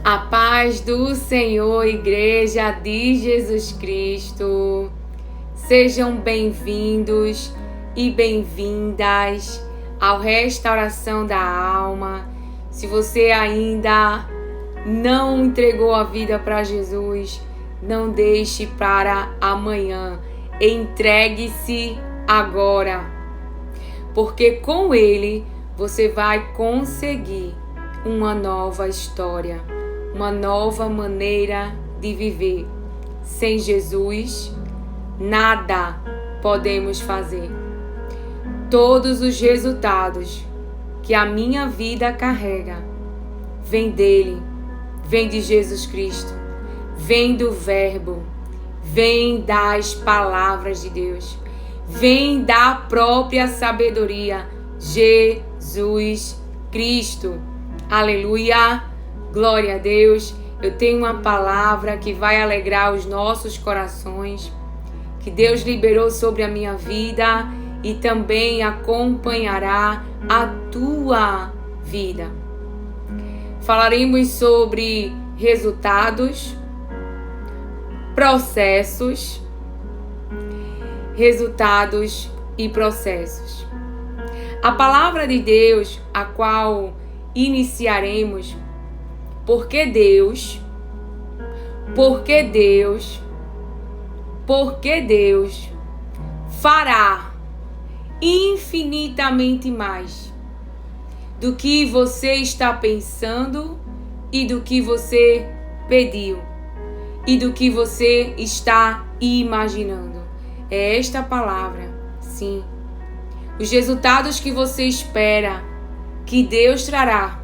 A paz do Senhor, Igreja de Jesus Cristo. Sejam bem-vindos e bem-vindas ao Restauração da Alma. Se você ainda não entregou a vida para Jesus, não deixe para amanhã. Entregue-se agora, porque com Ele você vai conseguir uma nova história, uma nova maneira de viver. Sem Jesus, nada podemos fazer. Todos os resultados que a minha vida carrega vem dele, vem de Jesus Cristo, vem do Verbo, vem das palavras de Deus, vem da própria sabedoria, Jesus Cristo. Aleluia, glória a Deus. Eu tenho uma palavra que vai alegrar os nossos corações, que Deus liberou sobre a minha vida e também acompanhará a tua vida. Falaremos sobre resultados, processos e processos. A palavra de Deus, a qual iniciaremos, porque Deus fará infinitamente mais do que você está pensando e do que você pediu e do que você está imaginando. É esta palavra, sim. Os resultados que você espera que Deus trará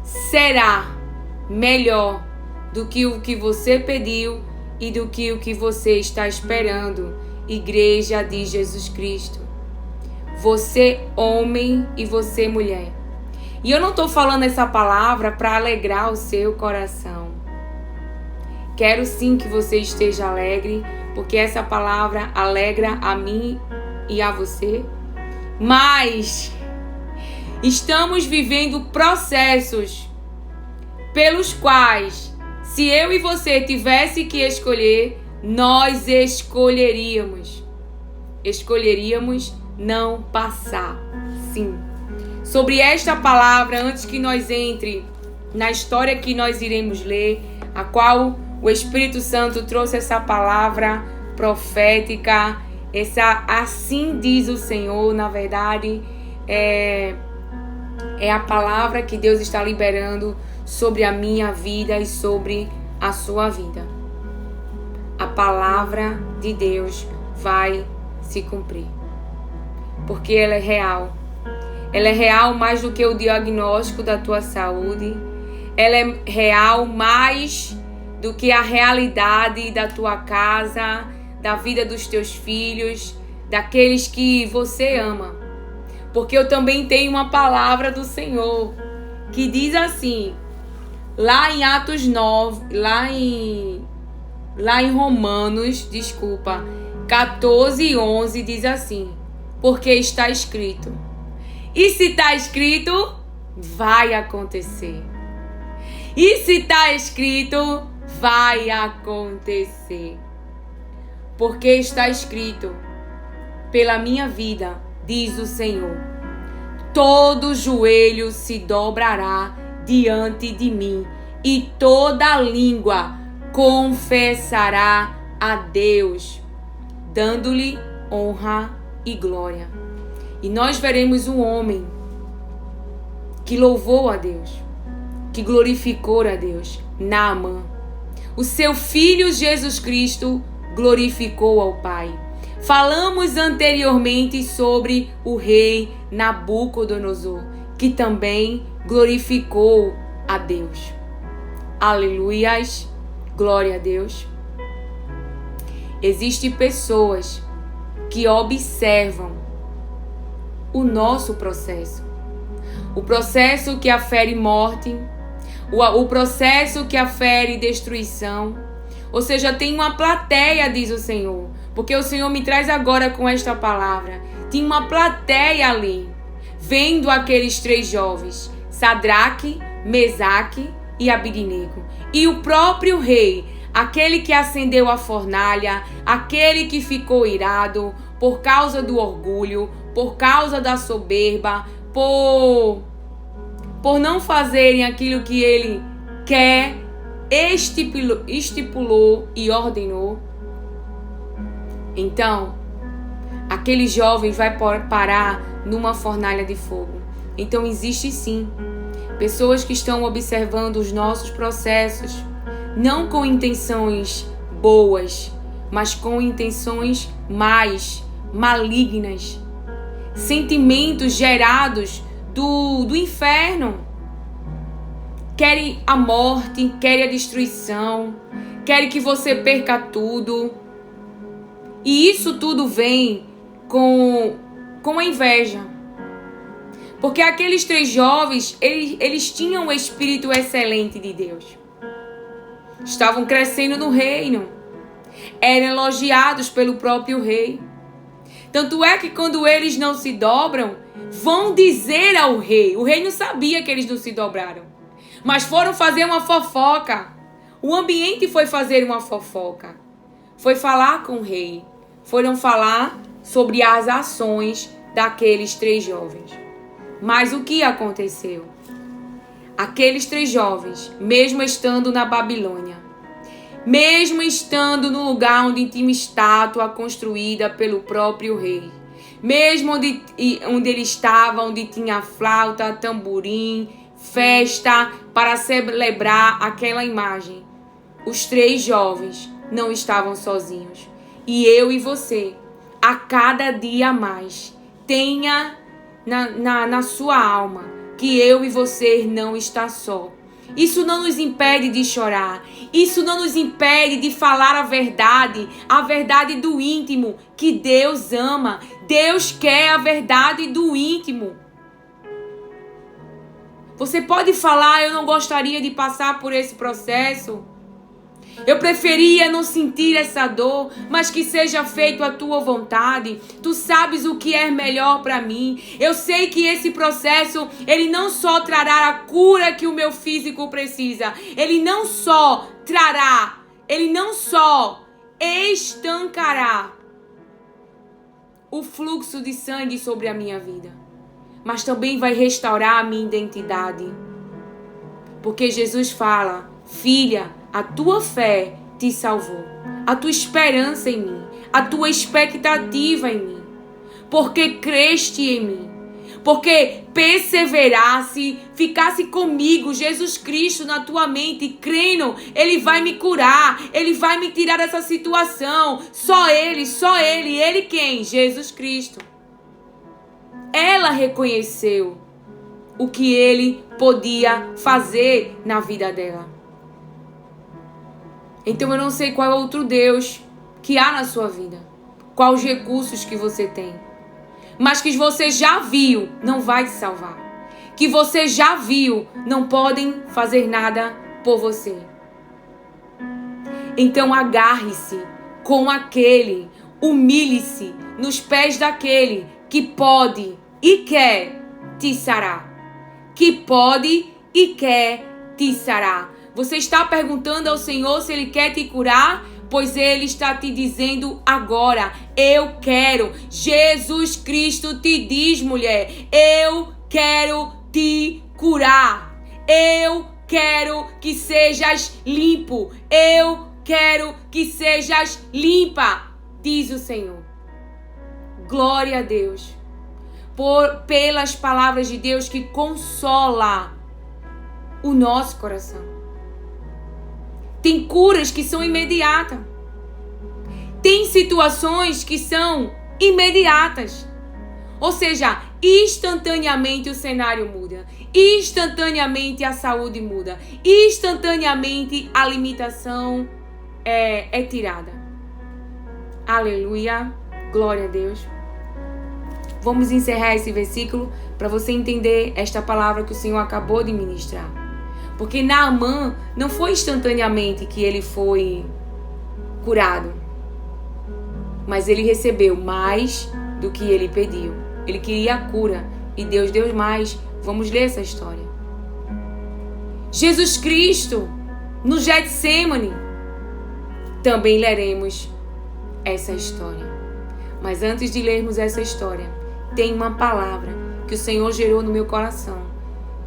será melhor do que o que você pediu e do que o que você está esperando, Igreja de Jesus Cristo. Você homem e você mulher. E eu não estou falando essa palavra para alegrar o seu coração. Quero sim que você esteja alegre, porque essa palavra alegra a mim e a você. Mas estamos vivendo processos pelos quais, se eu e você tivesse que escolher, nós escolheríamos não passar. Sim. Sobre esta palavra, antes que nós entre na história que nós iremos ler, a qual o Espírito Santo trouxe essa palavra profética, essa assim diz o Senhor, na verdade, é a palavra que Deus está liberando sobre a minha vida e sobre a sua vida. A palavra de Deus vai se cumprir, porque ela é real. Ela é real mais do que o diagnóstico da tua saúde. Ela é real mais do que a realidade da tua casa, da vida dos teus filhos, daqueles que você ama. Porque eu também tenho uma palavra do Senhor que diz assim, lá em Atos 9, lá em Romanos, 14:11 diz assim, porque está escrito. E se está escrito, vai acontecer. E se está escrito, vai acontecer. Porque está escrito, pela minha vida, diz o Senhor, todo joelho se dobrará diante de mim e toda língua confessará a Deus, dando-lhe honra e glória. E nós veremos um homem que louvou a Deus, que glorificou a Deus, Naamã. O seu filho Jesus Cristo glorificou ao Pai. Falamos anteriormente sobre o rei Nabucodonosor, que também glorificou a Deus. Aleluias, glória a Deus. Existem pessoas que observam o nosso processo. O processo que afere morte, o processo que afere destruição. Ou seja, tem uma plateia, diz o Senhor. Porque o Senhor me traz agora com esta palavra. Tinha uma plateia ali, vendo aqueles 3 jovens, Sadraque, Mesaque e Abednego. E o próprio rei, aquele que acendeu a fornalha, aquele que ficou irado por causa do orgulho, por causa da soberba, por não fazerem aquilo que ele quer, estipulou e ordenou. Então, aquele jovem vai parar numa fornalha de fogo. Então, existe sim pessoas que estão observando os nossos processos, não com intenções boas, mas com intenções mais malignas. Sentimentos gerados do inferno. Querem a morte, querem a destruição, querem que você perca tudo. E isso tudo vem com a inveja. Porque aqueles 3 jovens, eles tinham o espírito excelente de Deus. Estavam crescendo no reino. Eram elogiados pelo próprio rei. Tanto é que quando eles não se dobram, vão dizer ao rei. O rei não sabia que eles não se dobraram. Mas foram fazer uma fofoca. O ambiente foi fazer uma fofoca. Foi falar com o rei. Foram falar sobre as ações daqueles 3 jovens. Mas o que aconteceu? Aqueles 3 jovens, mesmo estando na Babilônia, mesmo estando no lugar onde tinha uma estátua construída pelo próprio rei, mesmo onde ele estava, onde tinha flauta, tamborim, festa para celebrar aquela imagem, os 3 jovens não estavam sozinhos. E eu e você, a cada dia mais, tenha na sua alma que eu e você não está só. Isso não nos impede de chorar. Isso não nos impede de falar a verdade do íntimo, que Deus ama. Deus quer a verdade do íntimo. Você pode falar: eu não gostaria de passar por esse processo. Eu preferia não sentir essa dor, mas que seja feito a tua vontade. Tu sabes o que é melhor para mim. Eu sei que esse processo, ele não só trará a cura que o meu físico precisa. Ele não só estancará o fluxo de sangue sobre a minha vida, mas também vai restaurar a minha identidade. Porque Jesus fala: filha, a tua fé te salvou. A tua esperança em mim. A tua expectativa em mim. Porque creste em mim. Porque perseverasse, ficasse comigo, Jesus Cristo, na tua mente, crendo, Ele vai me curar. Ele vai me tirar dessa situação. Só Ele. Ele quem? Jesus Cristo. Ela reconheceu o que Ele podia fazer na vida dela. Então eu não sei qual é outro Deus que há na sua vida. Quais os recursos que você tem. Mas que você já viu, não vai te salvar. Que você já viu, não podem fazer nada por você. Então agarre-se com aquele, humilhe-se nos pés daquele que pode e quer te sarar. Que pode e quer te sarar. Você está perguntando ao Senhor se Ele quer te curar? Pois Ele está te dizendo agora: eu quero. Jesus Cristo te diz, mulher: eu quero te curar. Eu quero que sejas limpo. Eu quero que sejas limpa, diz o Senhor. Glória a Deus. Pelas palavras de Deus que consola o nosso coração. Tem curas que são imediatas. Tem situações que são imediatas. Ou seja, instantaneamente o cenário muda. Instantaneamente a saúde muda. Instantaneamente a limitação é tirada. Aleluia. Glória a Deus. Vamos encerrar esse versículo para você entender esta palavra que o Senhor acabou de ministrar. Porque Naamã não foi instantaneamente que ele foi curado. Mas ele recebeu mais do que ele pediu. Ele queria a cura e Deus deu mais. Vamos ler essa história. Jesus Cristo no Getsêmani, também leremos essa história. Mas antes de lermos essa história, tem uma palavra que o Senhor gerou no meu coração.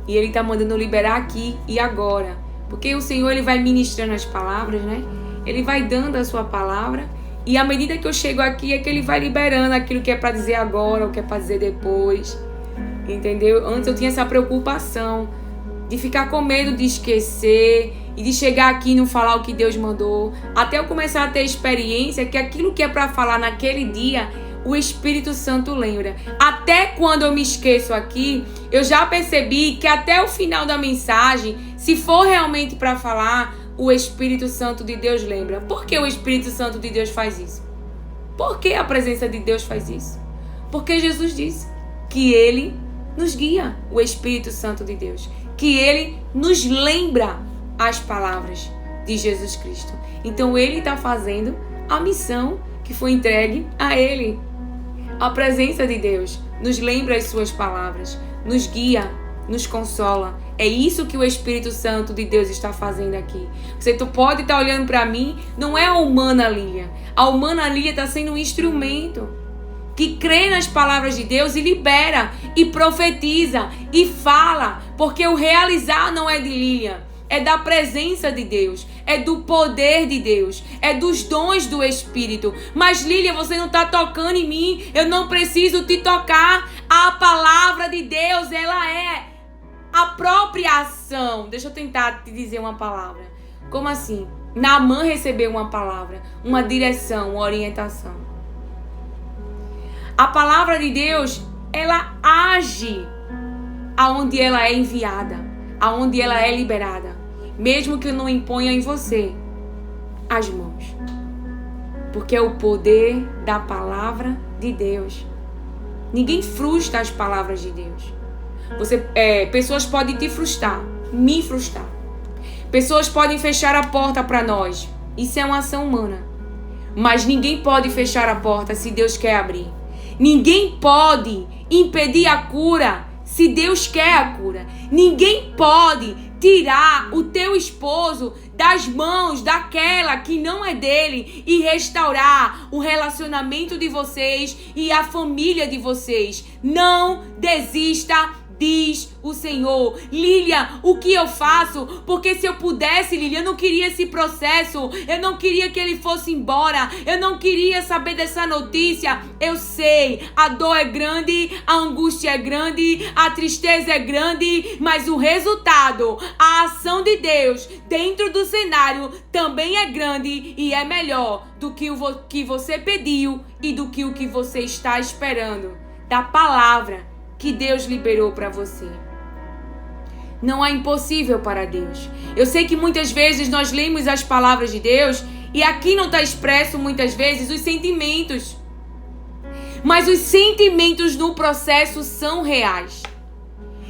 E Ele está mandando liberar aqui e agora. Porque o Senhor, Ele vai ministrando as palavras, né? Ele vai dando a sua palavra. E à medida que eu chego aqui, é que Ele vai liberando aquilo que é para dizer agora, o que é para dizer depois. Entendeu? Antes eu tinha essa preocupação de ficar com medo de esquecer e de chegar aqui e não falar o que Deus mandou. Até eu começar a ter experiência que aquilo que é para falar naquele dia, o Espírito Santo lembra. Até quando eu me esqueço aqui, eu já percebi que até o final da mensagem, se for realmente para falar, o Espírito Santo de Deus lembra. Por que o Espírito Santo de Deus faz isso? Por que a presença de Deus faz isso? Porque Jesus disse que Ele nos guia, o Espírito Santo de Deus. Que Ele nos lembra as palavras de Jesus Cristo. Então Ele está fazendo a missão que foi entregue a Ele. A presença de Deus nos lembra as suas palavras, nos guia, nos consola. É isso que o Espírito Santo de Deus está fazendo aqui. Você pode estar olhando para mim, não é a humana Lília. A humana Lília está sendo um instrumento que crê nas palavras de Deus e libera, e profetiza, e fala. Porque o realizar não é de Lília, é da presença de Deus, é do poder de Deus, é dos dons do Espírito. Mas Lília, você não está tocando em mim, eu não preciso te tocar. A palavra de Deus, ela é a própria ação. Deixa eu tentar te dizer uma palavra. Como assim? Naamã recebeu uma palavra, uma direção, uma orientação. A palavra de Deus, ela age aonde ela é enviada, aonde ela é liberada, mesmo que não imponha em você as mãos, porque é o poder da palavra de Deus. Ninguém frustra as palavras de Deus. Pessoas podem te frustrar, me frustrar. Pessoas podem fechar a porta para nós. Isso é uma ação humana. Mas ninguém pode fechar a porta se Deus quer abrir. Ninguém pode impedir a cura se Deus quer a cura. Ninguém pode tirar o teu esposo das mãos daquela que não é dele e restaurar o relacionamento de vocês e a família de vocês. Não desista, diz o Senhor. Lília, o que eu faço? Porque se eu pudesse, Lília, eu não queria esse processo, eu não queria que ele fosse embora, eu não queria saber dessa notícia. Eu sei, a dor é grande, a angústia é grande, a tristeza é grande, mas o resultado, a ação de Deus dentro do cenário também é grande e é melhor do que o que você pediu e do que o que você está esperando da palavra que Deus liberou para você. Não há impossível para Deus. Eu sei que muitas vezes nós lemos as palavras de Deus e aqui não está expresso muitas vezes os sentimentos. Mas os sentimentos no processo são reais.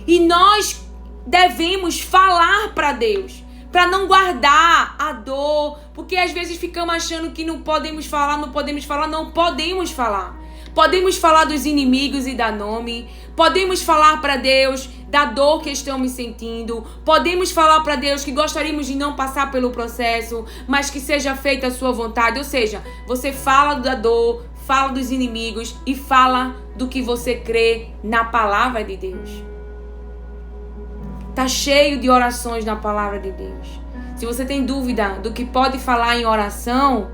E nós devemos falar para Deus, para não guardar a dor, porque às vezes ficamos achando que não podemos falar. Não podemos falar. Podemos falar dos inimigos e dar nome. Podemos falar para Deus da dor que estamos sentindo. Podemos falar para Deus que gostaríamos de não passar pelo processo, mas que seja feita a sua vontade. Ou seja, você fala da dor, fala dos inimigos e fala do que você crê na palavra de Deus. Tá cheio de orações na palavra de Deus. Se você tem dúvida do que pode falar em oração,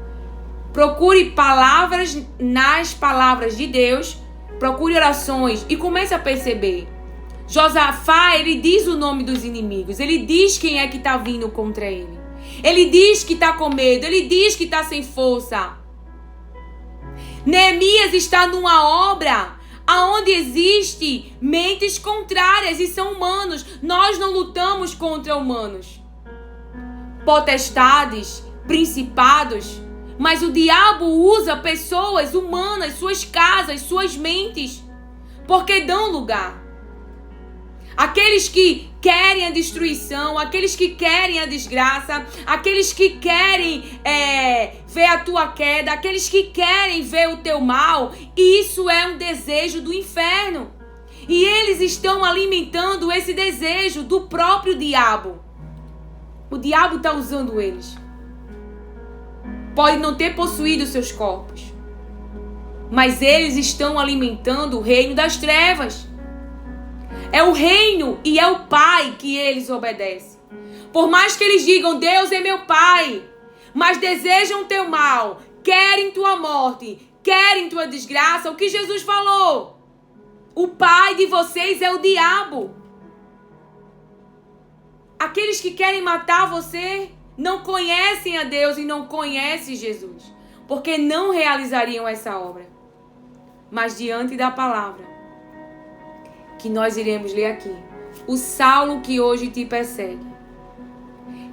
procure palavras nas palavras de Deus, procure orações e comece a perceber. Josafá, ele diz o nome dos inimigos, ele diz quem é que está vindo contra ele. Ele diz que está com medo, ele diz que está sem força. Neemias está numa obra aonde existe mentes contrárias e são humanos. Nós não lutamos contra humanos. Potestades, principados. Mas o diabo usa pessoas humanas, suas casas, suas mentes, porque dão lugar. Aqueles que querem a destruição, aqueles que querem a desgraça, aqueles que querem ver a tua queda, aqueles que querem ver o teu mal, isso é um desejo do inferno. E eles estão alimentando esse desejo do próprio diabo. O diabo está usando eles. Pode não ter possuído seus corpos, mas eles estão alimentando o reino das trevas. É o reino e é o Pai que eles obedecem. Por mais que eles digam, Deus é meu Pai, mas desejam teu mal, querem tua morte, querem tua desgraça, o que Jesus falou? O pai de vocês é o diabo. Aqueles que querem matar você não conhecem a Deus e não conhecem Jesus, porque não realizariam essa obra. Mas diante da palavra que nós iremos ler aqui, o Saulo que hoje te persegue,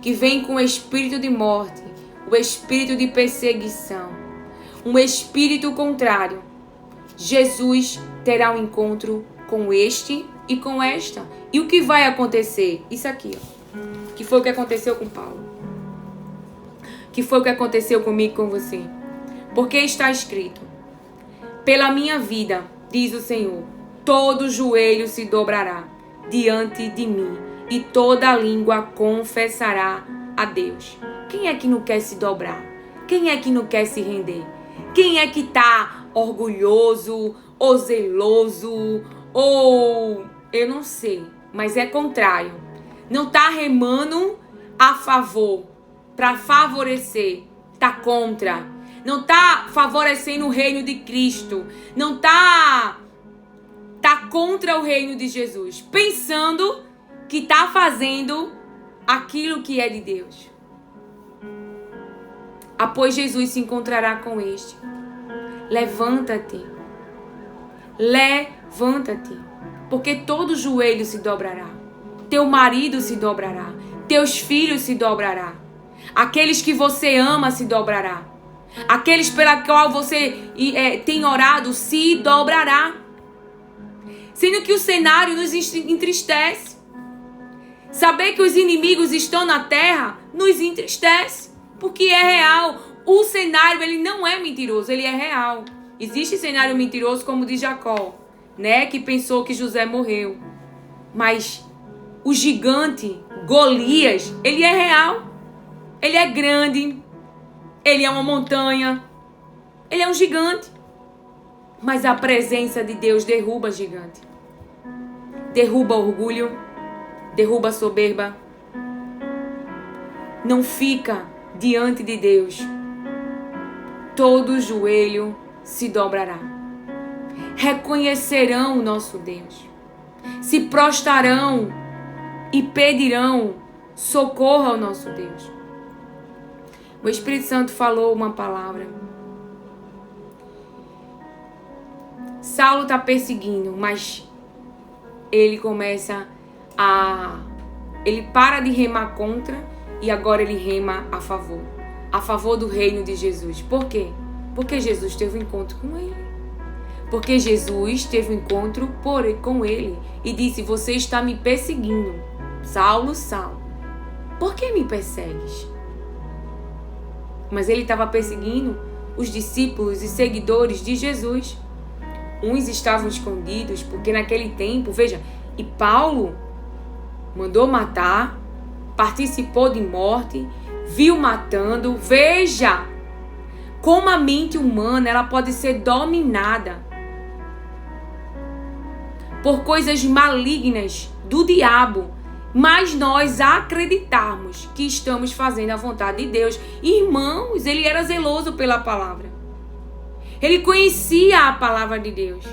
que vem com o espírito de morte, o espírito de perseguição, um espírito contrário, Jesus terá um encontro com este e com esta. E o que vai acontecer? Isso aqui, ó, que foi o que aconteceu com Paulo, que foi o que aconteceu comigo e com você. Porque está escrito, pela minha vida, diz o Senhor, todo joelho se dobrará diante de mim e toda língua confessará a Deus. Quem é que não quer se dobrar? Quem é que não quer se render? Quem é que está orgulhoso ou zeloso ou eu não sei, mas é contrário? Não está remando a favor, para favorecer, está contra. Não está favorecendo o reino de Cristo. Não está contra o reino de Jesus, pensando que está fazendo aquilo que é de Deus. Após Jesus se encontrará com este. Levanta-te. Levanta-te. Porque todo joelho se dobrará. Teu marido se dobrará. Teus filhos se dobrará. Aqueles que você ama se dobrará. Aqueles pela qual você tem orado se dobrará. Sendo que o cenário nos entristece. Saber que os inimigos estão na terra nos entristece. Porque é real. O cenário, ele não é mentiroso, ele é real. Existe cenário mentiroso como o de Jacó, né? Que pensou que José morreu. Mas o gigante, Golias, ele é real. Ele é grande. Ele é uma montanha. Ele é um gigante. Mas a presença de Deus derruba gigante. Derruba orgulho. Derruba soberba. Não fica diante de Deus. Todo joelho se dobrará. Reconhecerão o nosso Deus. Se prostrarão e pedirão socorro ao nosso Deus. O Espírito Santo falou uma palavra. Saulo está perseguindo, mas ele começa ele para de remar contra e agora ele rema a favor do reino de Jesus. Por quê? Porque Jesus teve um encontro com ele. Porque Jesus teve um encontro com ele e disse, você está me perseguindo. Saulo, Saulo, por que me persegues? Mas ele estava perseguindo os discípulos e seguidores de Jesus. Uns estavam escondidos, porque naquele tempo, veja, e Paulo mandou matar, participou de morte, viu matando. Veja como a mente humana ela pode ser dominada por coisas malignas do diabo, mas nós acreditarmos que estamos fazendo a vontade de Deus. Irmãos, ele era zeloso pela palavra. Ele conhecia a palavra de Deus.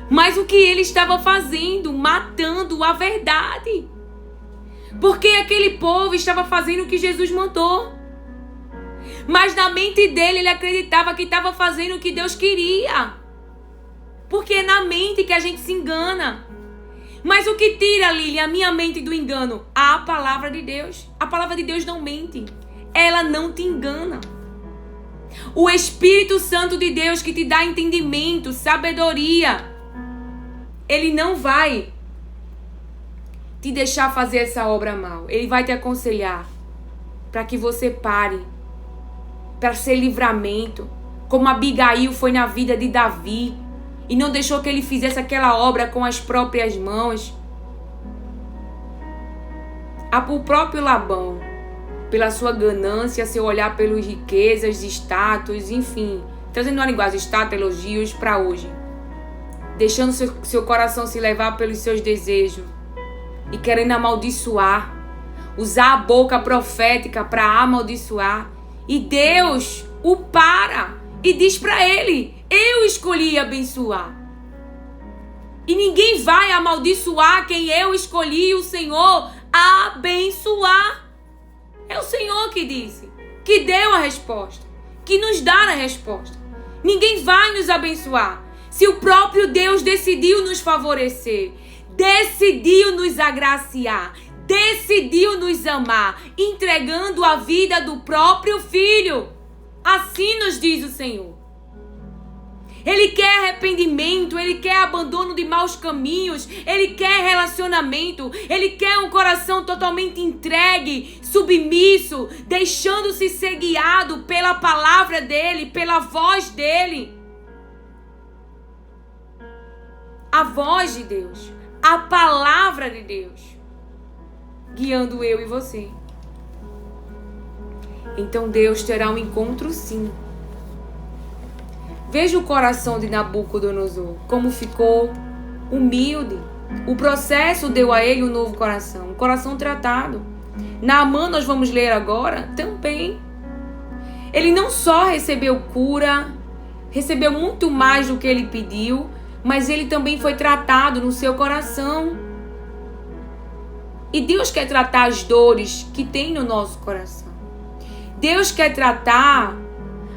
Mas o que ele estava fazendo? Matando a verdade. Porque aquele povo estava fazendo o que Jesus mandou. Mas na mente dele, ele acreditava que estava fazendo o que Deus queria. Porque é na mente que a gente se engana. Mas o que tira, Lili, a minha mente do engano? A palavra de Deus. A palavra de Deus não mente. Ela não te engana. O Espírito Santo de Deus que te dá entendimento, sabedoria, ele não vai te deixar fazer essa obra mal. Ele vai te aconselhar para que você pare, para ser livramento, como Abigail foi na vida de Davi e não deixou que ele fizesse aquela obra com as próprias mãos. O próprio Labão, pela sua ganância, seu olhar pelas riquezas, status, enfim, trazendo uma linguagem status, elogios para hoje, deixando seu coração se levar pelos seus desejos e querendo amaldiçoar, usar a boca profética para amaldiçoar, e Deus o para e diz para ele: eu escolhi abençoar. E ninguém vai amaldiçoar quem eu escolhi, o Senhor, abençoar. É o Senhor que disse, que deu a resposta, que nos dá a resposta. Ninguém vai nos abençoar se o próprio Deus decidiu nos favorecer, decidiu nos agraciar, decidiu nos amar, entregando a vida do próprio Filho. Assim nos diz o Senhor. Ele quer arrependimento, Ele quer abandono de maus caminhos, Ele quer relacionamento, Ele quer um coração totalmente entregue, submisso, deixando-se ser guiado pela palavra dEle, pela voz dEle. A voz de Deus, a palavra de Deus, guiando eu e você. Então Deus terá um encontro, sim. Veja o coração de Nabucodonosor, como ficou humilde. O processo deu a ele um novo coração, um coração tratado. Naamã, nós vamos ler agora, também. Ele não só recebeu cura, recebeu muito mais do que ele pediu, mas ele também foi tratado no seu coração. E Deus quer tratar as dores que tem no nosso coração. Deus quer tratar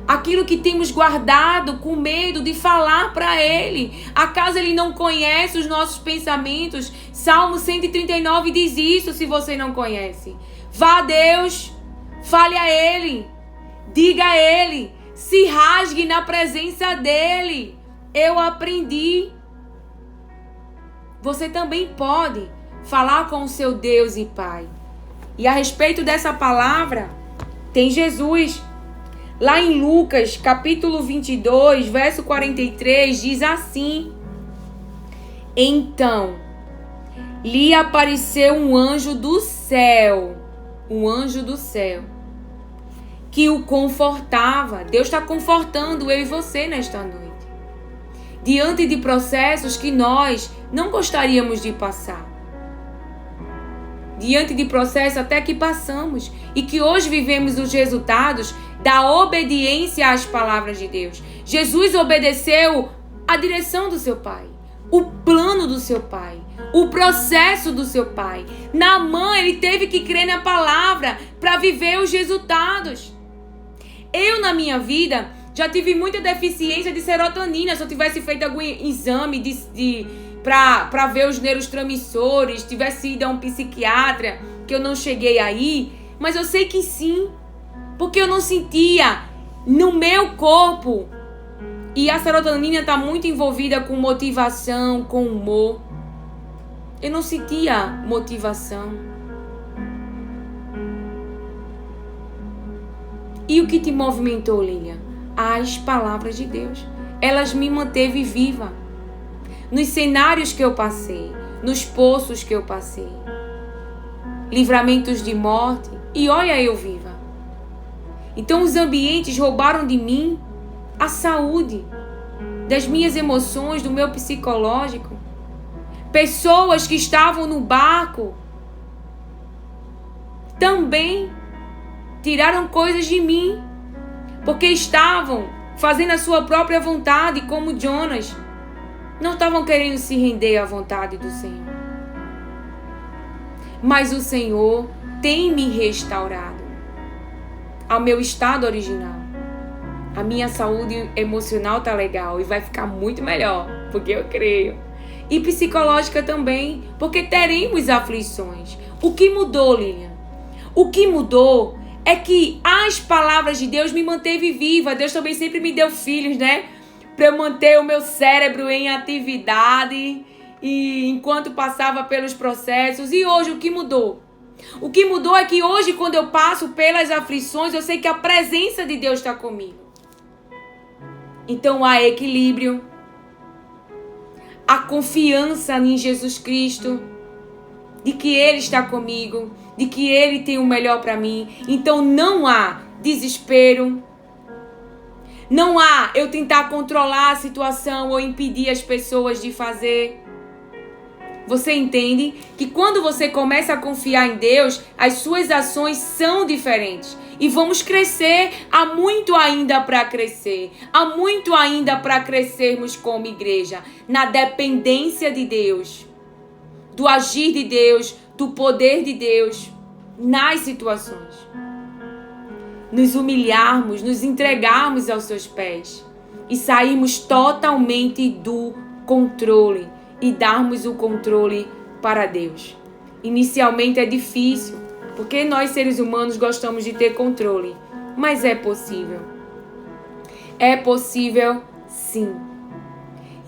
aquilo que temos guardado com medo de falar para Ele. Acaso Ele não conhece os nossos pensamentos? Salmo 139 diz isso, se você não conhece. Vá a Deus, fale a Ele, diga a Ele, se rasgue na presença dEle. Eu aprendi. Você também pode falar com o seu Deus e Pai. E a respeito dessa palavra, tem Jesus. Lá em Lucas, capítulo 22, verso 43, diz assim: então, lhe apareceu um anjo do céu, que o confortava. Deus está confortando eu e você nesta noite, diante de processos que nós não gostaríamos de passar. Diante de processos até que passamos e que hoje vivemos os resultados da obediência às palavras de Deus. Jesus obedeceu a direção do seu Pai, o plano do seu Pai, o processo do seu Pai. Naamã, ele teve que crer na palavra para viver os resultados. Eu, na minha vida, já tive muita deficiência de serotonina. Se eu tivesse feito algum exame para ver os neurotransmissores, tivesse ido a um psiquiatra, que eu não cheguei aí, mas eu sei que sim, porque eu não sentia no meu corpo. E a serotonina está muito envolvida com motivação, com humor. Eu não sentia motivação. E o que te movimentou, Lilian? As palavras de Deus. Elas me manteve viva. Nos cenários que eu passei, nos poços que eu passei, livramentos de morte, e olha eu viva. Então os ambientes roubaram de mim a saúde, das minhas emoções, do meu psicológico. Pessoas que estavam no barco também tiraram coisas de mim, porque estavam fazendo a sua própria vontade, como Jonas. Não estavam querendo se render à vontade do Senhor. Mas o Senhor tem me restaurado ao meu estado original. A minha saúde emocional tá legal e vai ficar muito melhor, porque eu creio. E psicológica também, porque teremos aflições. O que mudou, Lilian? O que mudou é que as palavras de Deus me manteve viva. Deus também sempre me deu filhos, né? Para eu manter o meu cérebro em atividade e enquanto passava pelos processos. E hoje o que mudou? O que mudou é que hoje, quando eu passo pelas aflições, eu sei que a presença de Deus está comigo. Então há equilíbrio, a confiança em Jesus Cristo, de que Ele está comigo, de de que Ele tem o melhor para mim. Então não há desespero. Não há eu tentar controlar a situação ou impedir as pessoas de fazer. Você entende que quando você começa a confiar em Deus, as suas ações são diferentes. E vamos crescer. Há muito ainda para crescer. Há muito ainda para crescermos como igreja. Na dependência de Deus. Do agir de Deus. Do poder de Deus. Nas situações. Nos humilharmos. Nos entregarmos aos seus pés. E sairmos totalmente do controle. E darmos o controle para Deus. Inicialmente é difícil, porque nós seres humanos gostamos de ter controle. Mas é possível. É possível sim.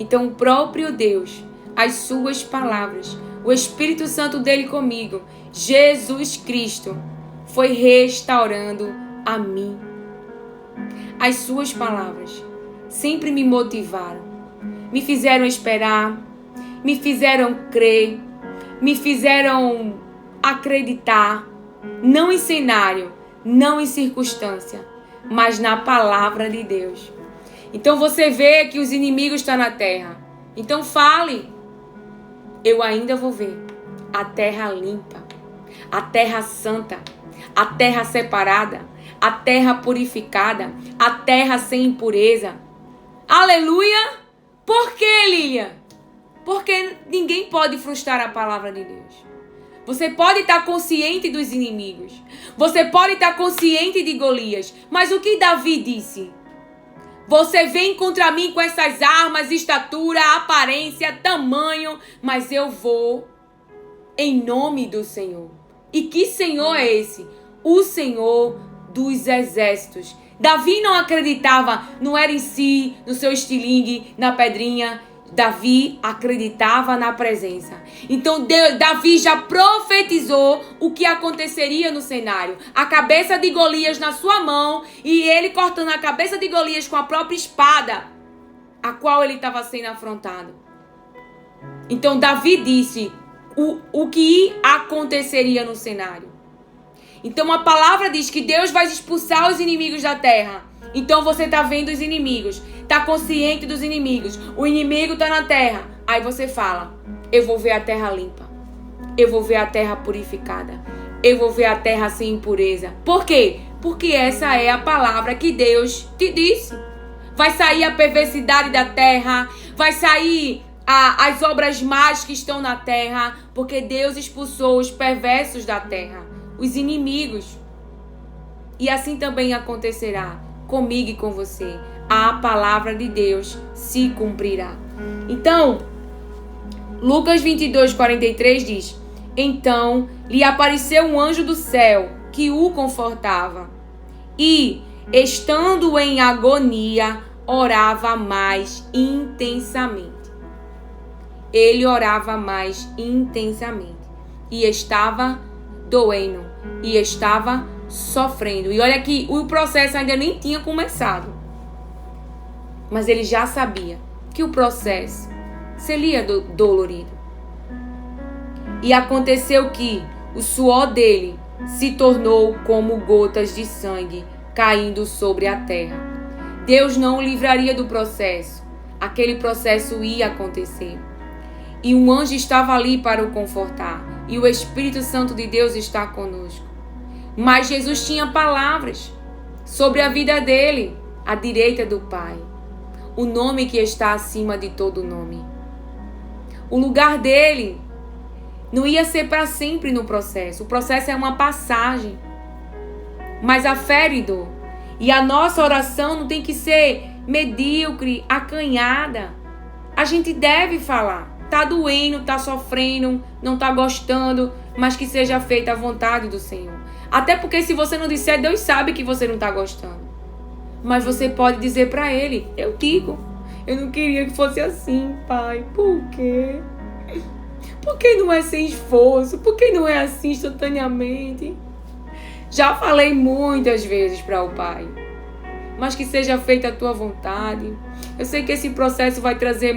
Então o próprio Deus, as suas palavras, o Espírito Santo dele comigo, Jesus Cristo, foi restaurando a mim. As suas palavras sempre me motivaram, me fizeram esperar, me fizeram crer, me fizeram acreditar, não em cenário, não em circunstância, mas na palavra de Deus. Então você vê que os inimigos estão na terra. Então fale, eu ainda vou ver a terra limpa, a terra santa, a terra separada, a terra purificada, a terra sem impureza. Aleluia! Por que, Lilian? Porque ninguém pode frustrar a palavra de Deus. Você pode estar consciente dos inimigos. Você pode estar consciente de Golias. Mas o que Davi disse? Você vem contra mim com essas armas, estatura, aparência, tamanho. Mas eu vou em nome do Senhor. E que Senhor é esse? O Senhor dos exércitos. Davi não acreditava, não era em si, no seu estilingue, na pedrinha. Davi acreditava na presença. Então Davi já profetizou o que aconteceria no cenário. A cabeça de Golias na sua mão e ele cortando a cabeça de Golias com a própria espada, a qual ele estava sendo afrontado. Então Davi disse o que aconteceria no cenário. Então a palavra diz que Deus vai expulsar os inimigos da terra. Então você está vendo os inimigos. Está consciente dos inimigos. O inimigo está na terra. Aí você fala, eu vou ver a terra limpa. Eu vou ver a terra purificada. Eu vou ver a terra sem impureza. Por quê? Porque essa é a palavra que Deus te disse. Vai sair a perversidade da terra. Vai sair as obras más que estão na terra. Porque Deus expulsou os perversos da terra. Os inimigos. E assim também acontecerá comigo e com você. A palavra de Deus se cumprirá. Então, Lucas 22:43 diz: então lhe apareceu um anjo do céu que o confortava e, estando em agonia, orava mais intensamente. Ele orava mais intensamente e estava doendo e estava sofrendo. E olha que o processo ainda nem tinha começado. Mas ele já sabia que o processo seria dolorido. E aconteceu que o suor dele se tornou como gotas de sangue caindo sobre a terra. Deus não o livraria do processo. Aquele processo ia acontecer. E um anjo estava ali para o confortar. E o Espírito Santo de Deus está conosco. Mas Jesus tinha palavras sobre a vida dele, à direita do Pai. O nome que está acima de todo nome. O lugar dele não ia ser para sempre no processo. O processo é uma passagem. Mas a fé e dor. E a nossa oração não tem que ser medíocre, acanhada. A gente deve falar. Tá doendo, tá sofrendo, não tá gostando, mas que seja feita a vontade do Senhor. Até porque se você não disser, Deus sabe que você não tá gostando. Mas você pode dizer para ele, eu digo, eu não queria que fosse assim, Pai. Por quê? Por que não é sem esforço? Por que não é assim instantaneamente? Já falei muitas vezes para o Pai. Mas que seja feita a tua vontade. Eu sei que esse processo vai trazer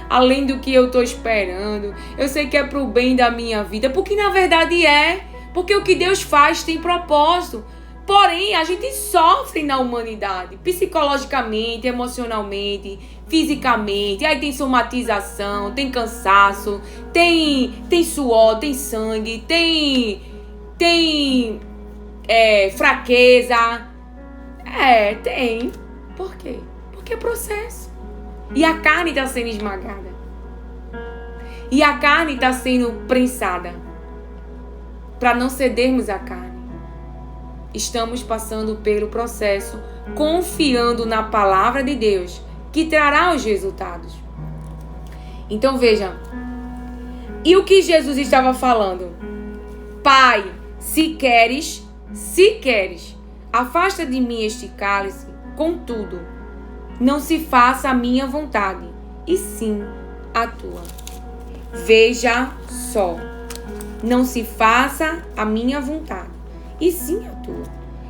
além do que eu estou esperando. Eu sei que é para o bem da minha vida. Porque na verdade é. Porque o que Deus faz tem propósito. Porém, a gente sofre na humanidade, psicologicamente, emocionalmente, fisicamente. Aí tem somatização, tem cansaço, tem suor, tem sangue, tem fraqueza. Tem. Por quê? Porque é processo. E a carne está sendo esmagada. E a carne está sendo prensada. Para não cedermos à carne. Estamos passando pelo processo, confiando na palavra de Deus, que trará os resultados. Então veja, e o que Jesus estava falando? Pai, se queres, afasta de mim este cálice, contudo, não se faça a minha vontade, e sim a tua. Veja só, não se faça a minha vontade, e sim a tua.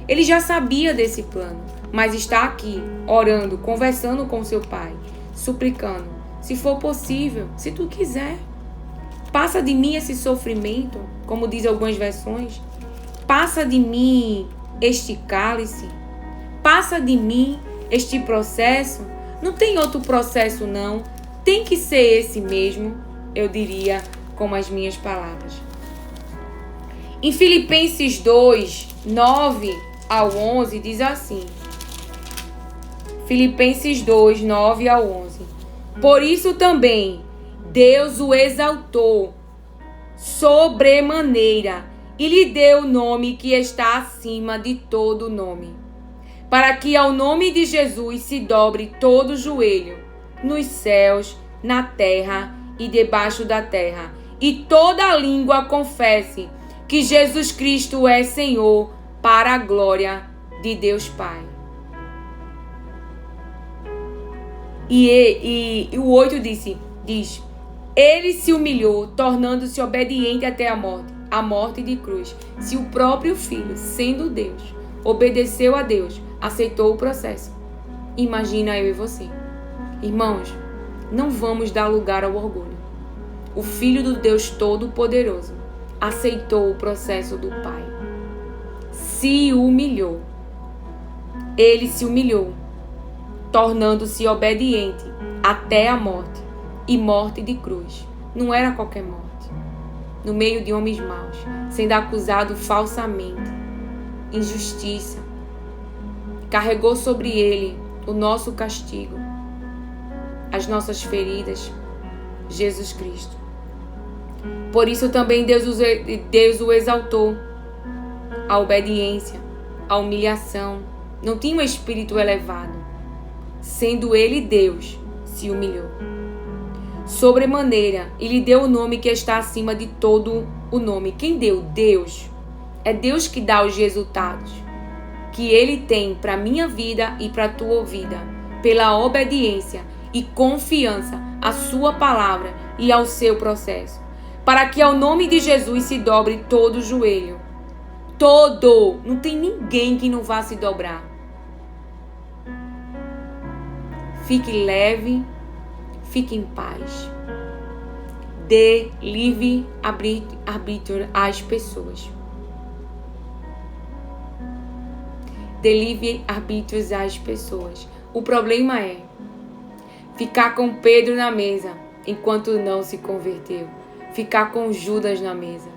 Ele já sabia desse plano, mas está aqui, orando, conversando com seu pai, suplicando, se for possível, se tu quiser, passa de mim esse sofrimento, como diz algumas versões, passa de mim este cálice, passa de mim este processo, não tem outro processo não, tem que ser esse mesmo, eu diria com as minhas palavras. Em Filipenses 2, 9 ao 11, diz assim. Filipenses 2, 9 ao 11. Por isso também Deus o exaltou sobremaneira e lhe deu o nome que está acima de todo nome, para que ao nome de Jesus se dobre todo o joelho, nos céus, na terra e debaixo da terra, e toda língua confesse que Jesus Cristo é Senhor, para a glória de Deus Pai. E o 8 diz, ele se humilhou, tornando-se obediente até a morte de cruz. Se o próprio Filho, sendo Deus, obedeceu a Deus, aceitou o processo, imagina eu e você. Irmãos, não vamos dar lugar ao orgulho. O Filho do Deus Todo-Poderoso aceitou o processo do Pai. Se humilhou. Ele se humilhou, tornando-se obediente até a morte, e morte de cruz. Não era qualquer morte. No meio de homens maus, sendo acusado falsamente, injustiça. Carregou sobre ele o nosso castigo, as nossas feridas, Jesus Cristo. Por isso também Deus o exaltou. A obediência, a humilhação. Não tinha um espírito elevado. Sendo ele Deus, se humilhou sobremaneira e lhe deu o nome que está acima de todo o nome. Quem deu? Deus. É Deus que dá os resultados que ele tem para a minha vida e para a tua vida, pela obediência e confiança à sua palavra e ao seu processo, para que ao nome de Jesus se dobre todo o joelho. Todo. Não tem ninguém que não vá se dobrar. Fique leve, fique em paz. Dê livre arbítrio às pessoas. Dê livre arbítrios às pessoas. O problema é ficar com Pedro na mesa enquanto não se converteu. Ficar com Judas na mesa.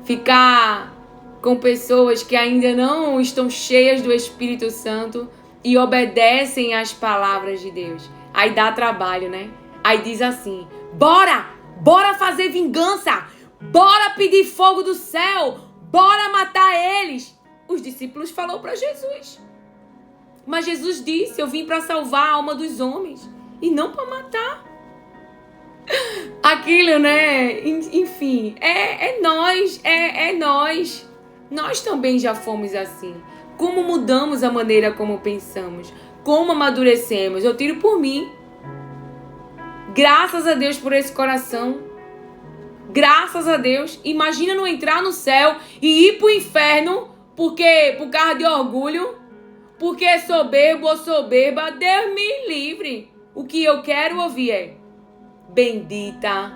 Ficar com pessoas que ainda não estão cheias do Espírito Santo e obedecem às palavras de Deus. Aí dá trabalho, né? Aí diz assim, bora fazer vingança, bora pedir fogo do céu, bora matar eles. Os discípulos falaram para Jesus. Mas Jesus disse, eu vim para salvar a alma dos homens e não para matar. Aquilo, né? Enfim, é nós. Nós também já fomos assim. Como mudamos a maneira como pensamos, como amadurecemos. Eu tiro por mim. Graças a Deus por esse coração. Graças a Deus. Imagina não entrar no céu e ir pro inferno por causa de orgulho, porque é soberbo ou soberba. Deus me livre. O que eu quero ouvir é: bendita,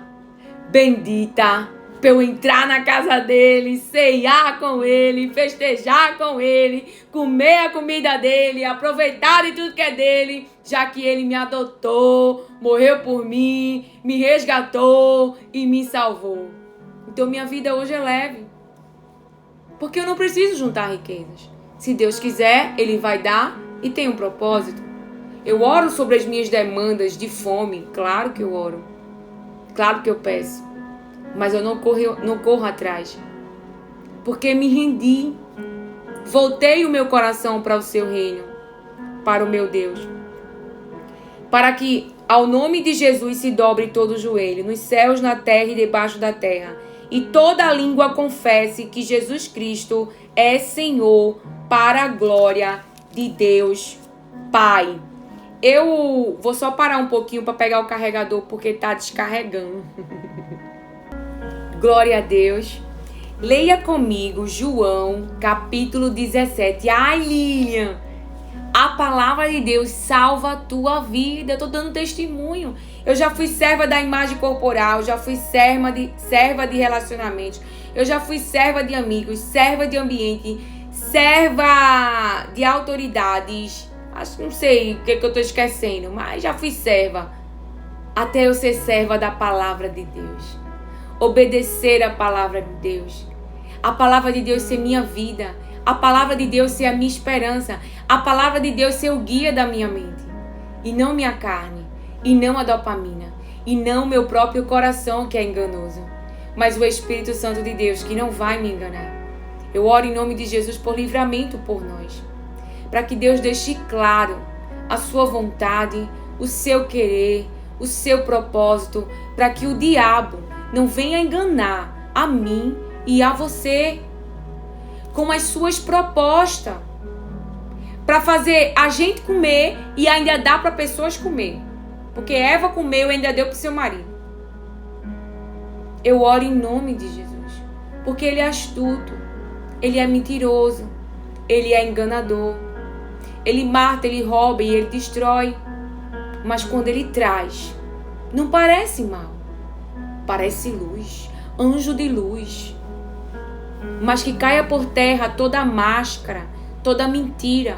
bendita, para eu entrar na casa dele, ceiar com ele, festejar com ele, comer a comida dele, aproveitar de tudo que é dele, já que ele me adotou, morreu por mim, me resgatou e me salvou. Então minha vida hoje é leve, porque eu não preciso juntar riquezas. Se Deus quiser, Ele vai dar e tem um propósito. Eu oro sobre as minhas demandas de fome, claro que eu oro, claro que eu peço, mas eu não corro atrás, porque me rendi, voltei o meu coração para o seu reino, para o meu Deus, para que ao nome de Jesus se dobre todo o joelho, nos céus, na terra e debaixo da terra, e toda língua confesse que Jesus Cristo é Senhor, para a glória de Deus Pai. Eu vou só parar um pouquinho para pegar o carregador, porque está descarregando. Glória a Deus. Leia comigo João, capítulo 17. Ai, Lilian, a palavra de Deus salva a tua vida. Eu estou dando testemunho. Eu já fui serva da imagem corporal, já fui serva de relacionamentos, eu já fui serva de amigos, serva de ambiente, serva de autoridades. Acho que não sei o que eu estou esquecendo, mas já fui serva. Até eu ser serva da palavra de Deus. Obedecer a palavra de Deus. A palavra de Deus ser minha vida. A palavra de Deus ser a minha esperança. A palavra de Deus ser o guia da minha mente. E não minha carne. E não a dopamina. E não meu próprio coração que é enganoso. Mas o Espírito Santo de Deus que não vai me enganar. Eu oro em nome de Jesus por livramento por nós. Para que Deus deixe claro a sua vontade, o seu querer, o seu propósito. Para que o diabo não venha enganar a mim e a você com as suas propostas para fazer a gente comer e ainda dar para pessoas comer. Porque Eva comeu e ainda deu para o seu marido. Eu oro em nome de Jesus, porque Ele é astuto, Ele é mentiroso, Ele é enganador. Ele mata, Ele rouba e Ele destrói. Mas quando Ele traz, não parece mal. Parece luz, anjo de luz. Mas que caia por terra toda máscara, toda mentira,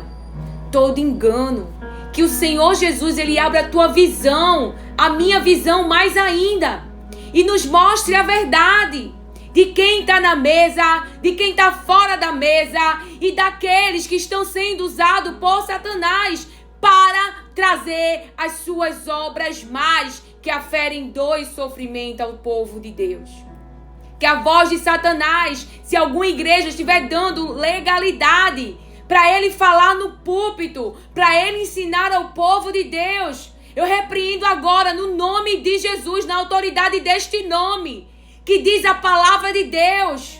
todo engano. Que o Senhor Jesus, Ele abra a tua visão, a minha visão mais ainda. E nos mostre a verdade de quem está na mesa, de quem está fora da mesa e daqueles que estão sendo usados por Satanás para trazer as suas obras mais que aferem dor e sofrimento ao povo de Deus. Que a voz de Satanás, se alguma igreja estiver dando legalidade para ele falar no púlpito, para ele ensinar ao povo de Deus, eu repreendo agora no nome de Jesus, na autoridade deste nome, que diz a palavra de Deus.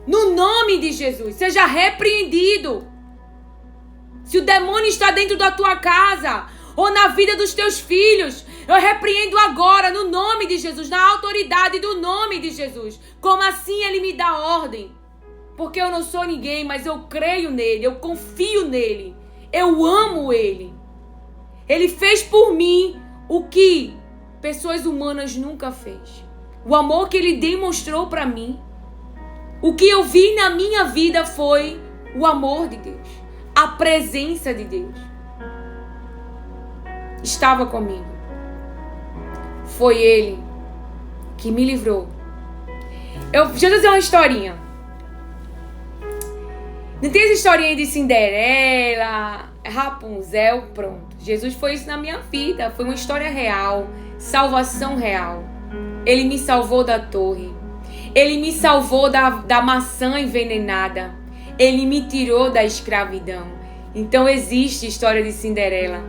No nome de Jesus, seja repreendido. Se o demônio está dentro da tua casa ou na vida dos teus filhos, eu repreendo agora no nome de Jesus, na autoridade do nome de Jesus. Como assim Ele me dá ordem? Porque eu não sou ninguém, mas eu creio nele, eu confio nele, eu amo Ele. Ele fez por mim o que pessoas humanas nunca fez. O amor que Ele demonstrou para mim. O que eu vi na minha vida foi o amor de Deus. A presença de Deus. Estava comigo. Foi Ele que me livrou. Deixa eu dizer uma historinha. Não tem essa historinha de Cinderela, Rapunzel, pronto. Jesus foi isso na minha vida. Foi uma história real. Salvação real. Ele me salvou da torre. Ele me salvou da maçã envenenada. Ele me tirou da escravidão. Então existe história de Cinderela.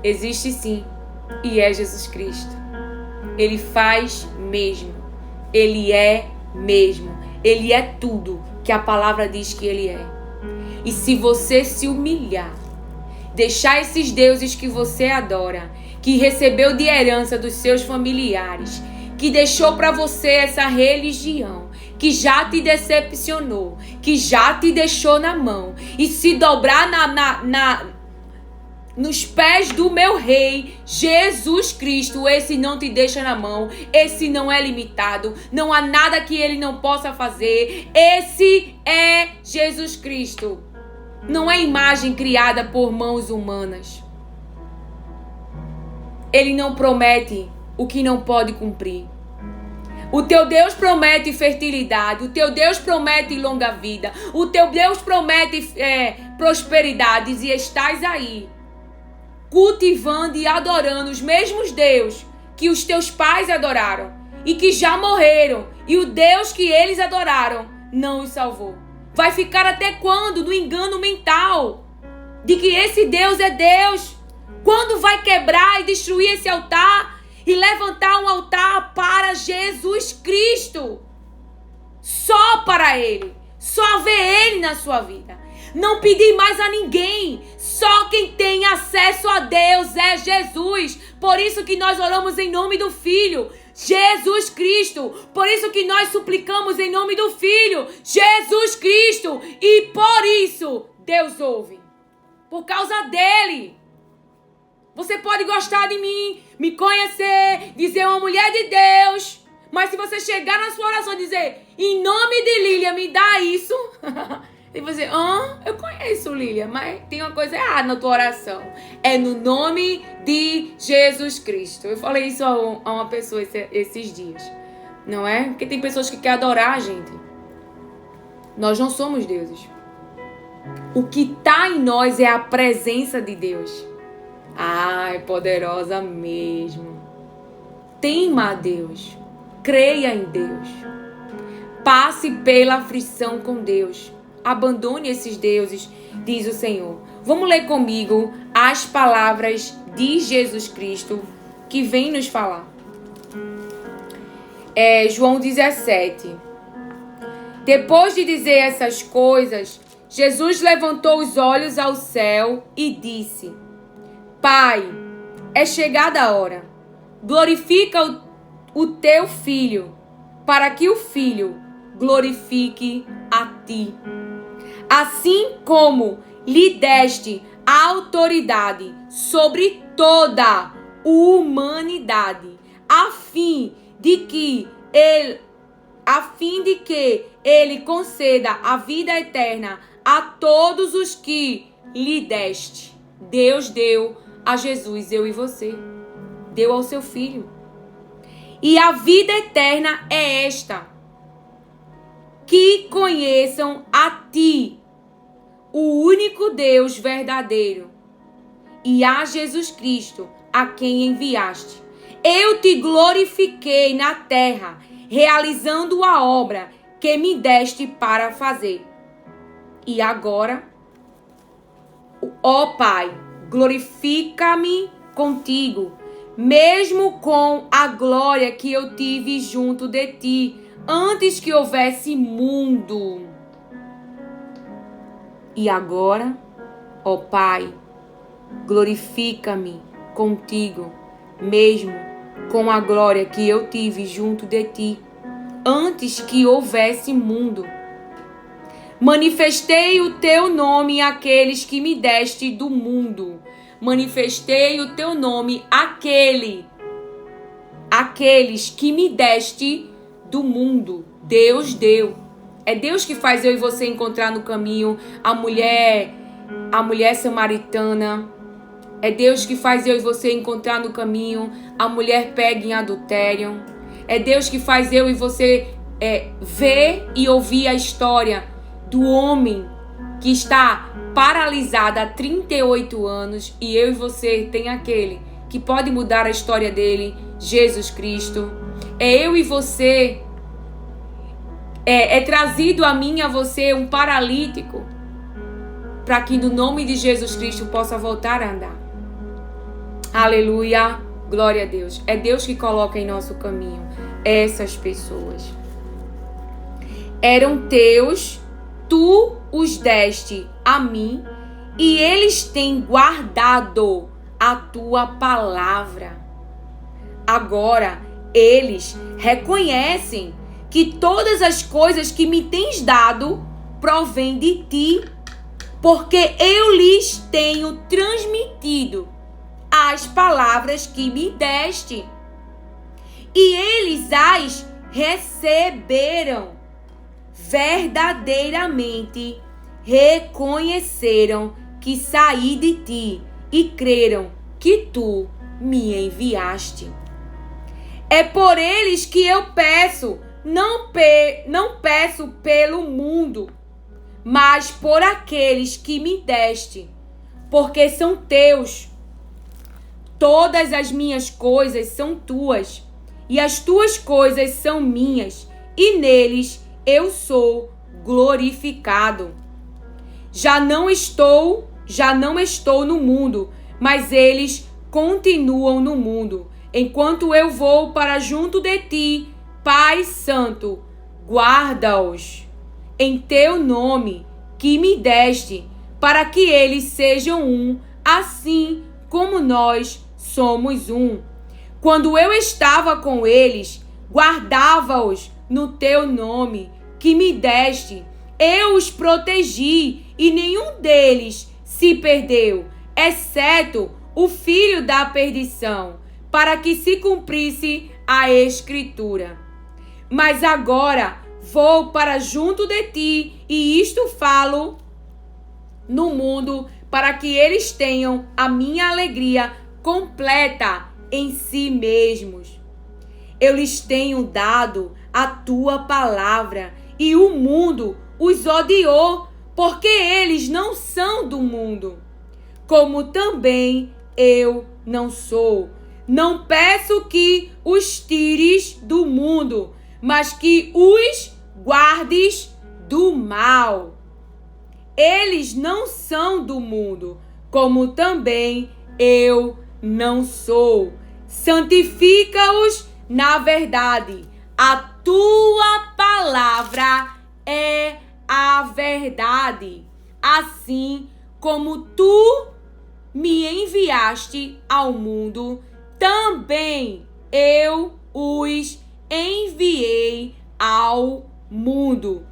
Existe sim. E é Jesus Cristo. Ele faz mesmo. Ele é mesmo. Ele é tudo que a palavra diz que Ele é. E se você se humilhar, deixar esses deuses que você adora, que recebeu de herança dos seus familiares, que deixou para você essa religião, que já te decepcionou, que já te deixou na mão, e se dobrar nos pés do meu Rei, Jesus Cristo. Esse não te deixa na mão, esse não é limitado, não há nada que ele não possa fazer. Esse é Jesus Cristo. Não é imagem criada por mãos humanas. Ele não promete o que não pode cumprir. O teu Deus promete fertilidade, o teu Deus promete longa vida, o teu Deus promete prosperidades, e estás aí cultivando e adorando os mesmos Deus que os teus pais adoraram e que já morreram, e o Deus que eles adoraram não os salvou. Vai ficar até quando no engano mental de que esse Deus é Deus? Quando vai quebrar e destruir esse altar e levantar um altar para Jesus Cristo? Só para Ele. Só ver Ele na sua vida. Não pedir mais a ninguém. Só quem tem acesso a Deus é Jesus. Por isso que nós oramos em nome do Filho, Jesus Cristo. Por isso que nós suplicamos em nome do Filho, Jesus Cristo. E por isso Deus ouve. Por causa dele. Você pode gostar de mim, me conhecer, dizer uma mulher de Deus, mas se você chegar na sua oração e dizer, em nome de Lília, me dá isso, e você, eu conheço Lília, mas tem uma coisa errada na tua oração. É no nome de Jesus Cristo. Eu falei isso a uma pessoa esses dias, não é? Porque tem pessoas que querem adorar a gente. Nós não somos deuses. O que está em nós é a presença de Deus. É poderosa mesmo. Tema a Deus. Creia em Deus. Passe pela aflição com Deus. Abandone esses deuses, diz o Senhor. Vamos ler comigo as palavras de Jesus Cristo que vem nos falar. João 17. Depois de dizer essas coisas, Jesus levantou os olhos ao céu e disse: Pai, é chegada a hora. Glorifica o teu Filho, para que o Filho glorifique a ti. Assim como lhe deste a autoridade sobre toda a humanidade, a fim de que ele conceda a vida eterna a todos os que lhe deste. Deus deu a Jesus, eu e você. Deu ao seu Filho. E a vida eterna é esta: que conheçam a ti, o único Deus verdadeiro, e a Jesus Cristo, a quem enviaste. Eu te glorifiquei na terra, realizando a obra que me deste para fazer. E agora, ó Pai, glorifica-me contigo, mesmo com a glória que eu tive junto de ti, antes que houvesse mundo. E agora, ó Pai, glorifica-me contigo, mesmo com a glória que eu tive junto de ti, antes que houvesse mundo. Manifestei o teu nome àqueles que me deste do mundo. Manifestei o teu nome àqueles que me deste do mundo. Deus deu. É Deus que faz eu e você encontrar no caminho a mulher samaritana. É Deus que faz eu e você encontrar no caminho a mulher pega em adultério. É Deus que faz eu e você ver e ouvir a história do homem que está paralisado há 38 anos. E eu e você tem aquele que pode mudar a história dele, Jesus Cristo. É eu e você. É trazido a mim e a você um paralítico, para que no nome de Jesus Cristo possa voltar a andar. Aleluia, glória a Deus. É Deus que coloca em nosso caminho essas pessoas. Eram teus, tu os deste a mim, e eles têm guardado a tua palavra. Agora eles reconhecem que todas as coisas que me tens dado provém de ti, porque eu lhes tenho transmitido as palavras que me deste, e eles as receberam. Verdadeiramente reconheceram que saí de ti e creram que tu me enviaste. É por eles que eu peço, não peço pelo mundo, mas por aqueles que me deste, porque são teus. Todas as minhas coisas são tuas, e as tuas coisas são minhas, e neles eu sou glorificado. Já não estou no mundo, mas eles continuam no mundo. Enquanto eu vou para junto de ti, Pai Santo, guarda-os em teu nome que me deste, para que eles sejam um, assim como nós somos um. Quando eu estava com eles, guardava-os no teu nome que me deste. Eu os protegi e nenhum deles se perdeu, exceto o filho da perdição, para que se cumprisse a Escritura. Mas agora vou para junto de ti, e isto falo no mundo, para que eles tenham a minha alegria completa em si mesmos. Eu lhes tenho dado a tua palavra, e o mundo os odiou, porque eles não são do mundo, como também eu não sou. Não peço que os tires do mundo, mas que os guardes do mal. Eles não são do mundo, como também eu não sou. Santifica-os na verdade. A tua palavra é a verdade. Assim como tu me enviaste ao mundo, também eu os enviei ao mundo.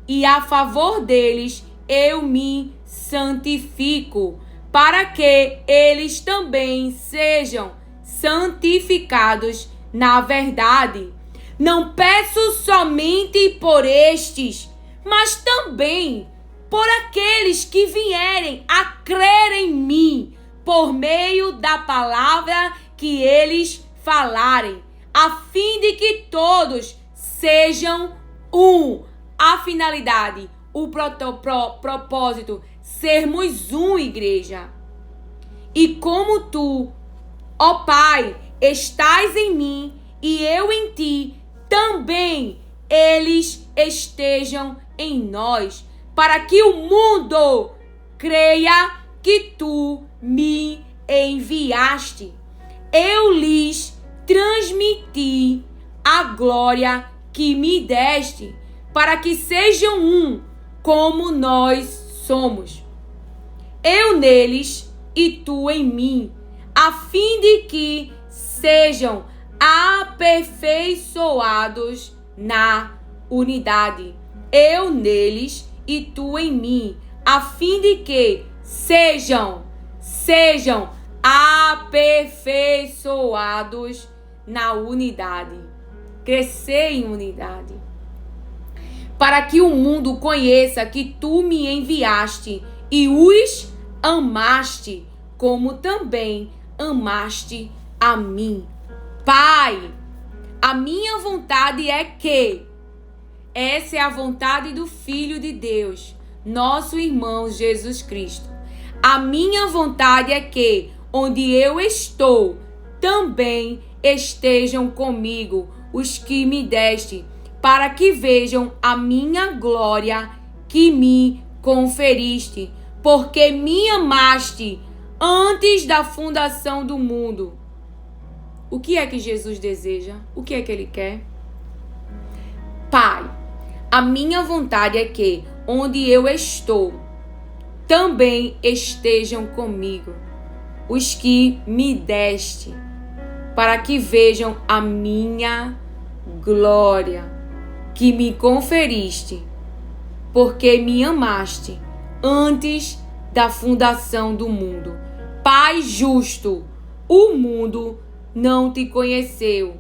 E a favor deles eu me santifico, para que eles também sejam santificados na verdade. Não peço somente por estes, mas também por aqueles que vierem a crer em mim, por meio da palavra que eles falarem, a fim de que todos sejam um. A finalidade, o propósito, sermos um, igreja. E como tu, ó Pai, estás em mim e eu em ti, também eles estejam em nós, para que o mundo creia que tu me enviaste. Eu lhes transmiti a glória que me deste, para que sejam um, como nós somos. Eu neles e tu em mim, a fim de que sejam aperfeiçoados na unidade. Eu neles e tu em mim, a fim de que sejam aperfeiçoados na unidade. Crescer em unidade. Para que o mundo conheça que tu me enviaste e os amaste, como também amaste a mim. Pai, a minha vontade é que, essa é a vontade do Filho de Deus, nosso irmão Jesus Cristo. A minha vontade é que, onde eu estou, também estejam comigo os que me deste, para que vejam a minha glória que me conferiste, porque me amaste antes da fundação do mundo. O que é que Jesus deseja? O que é que ele quer? Pai, a minha vontade é que, onde eu estou, também estejam comigo os que me deste, para que vejam a minha glória que me conferiste, porque me amaste antes da fundação do mundo. Pai justo, o mundo não te conheceu.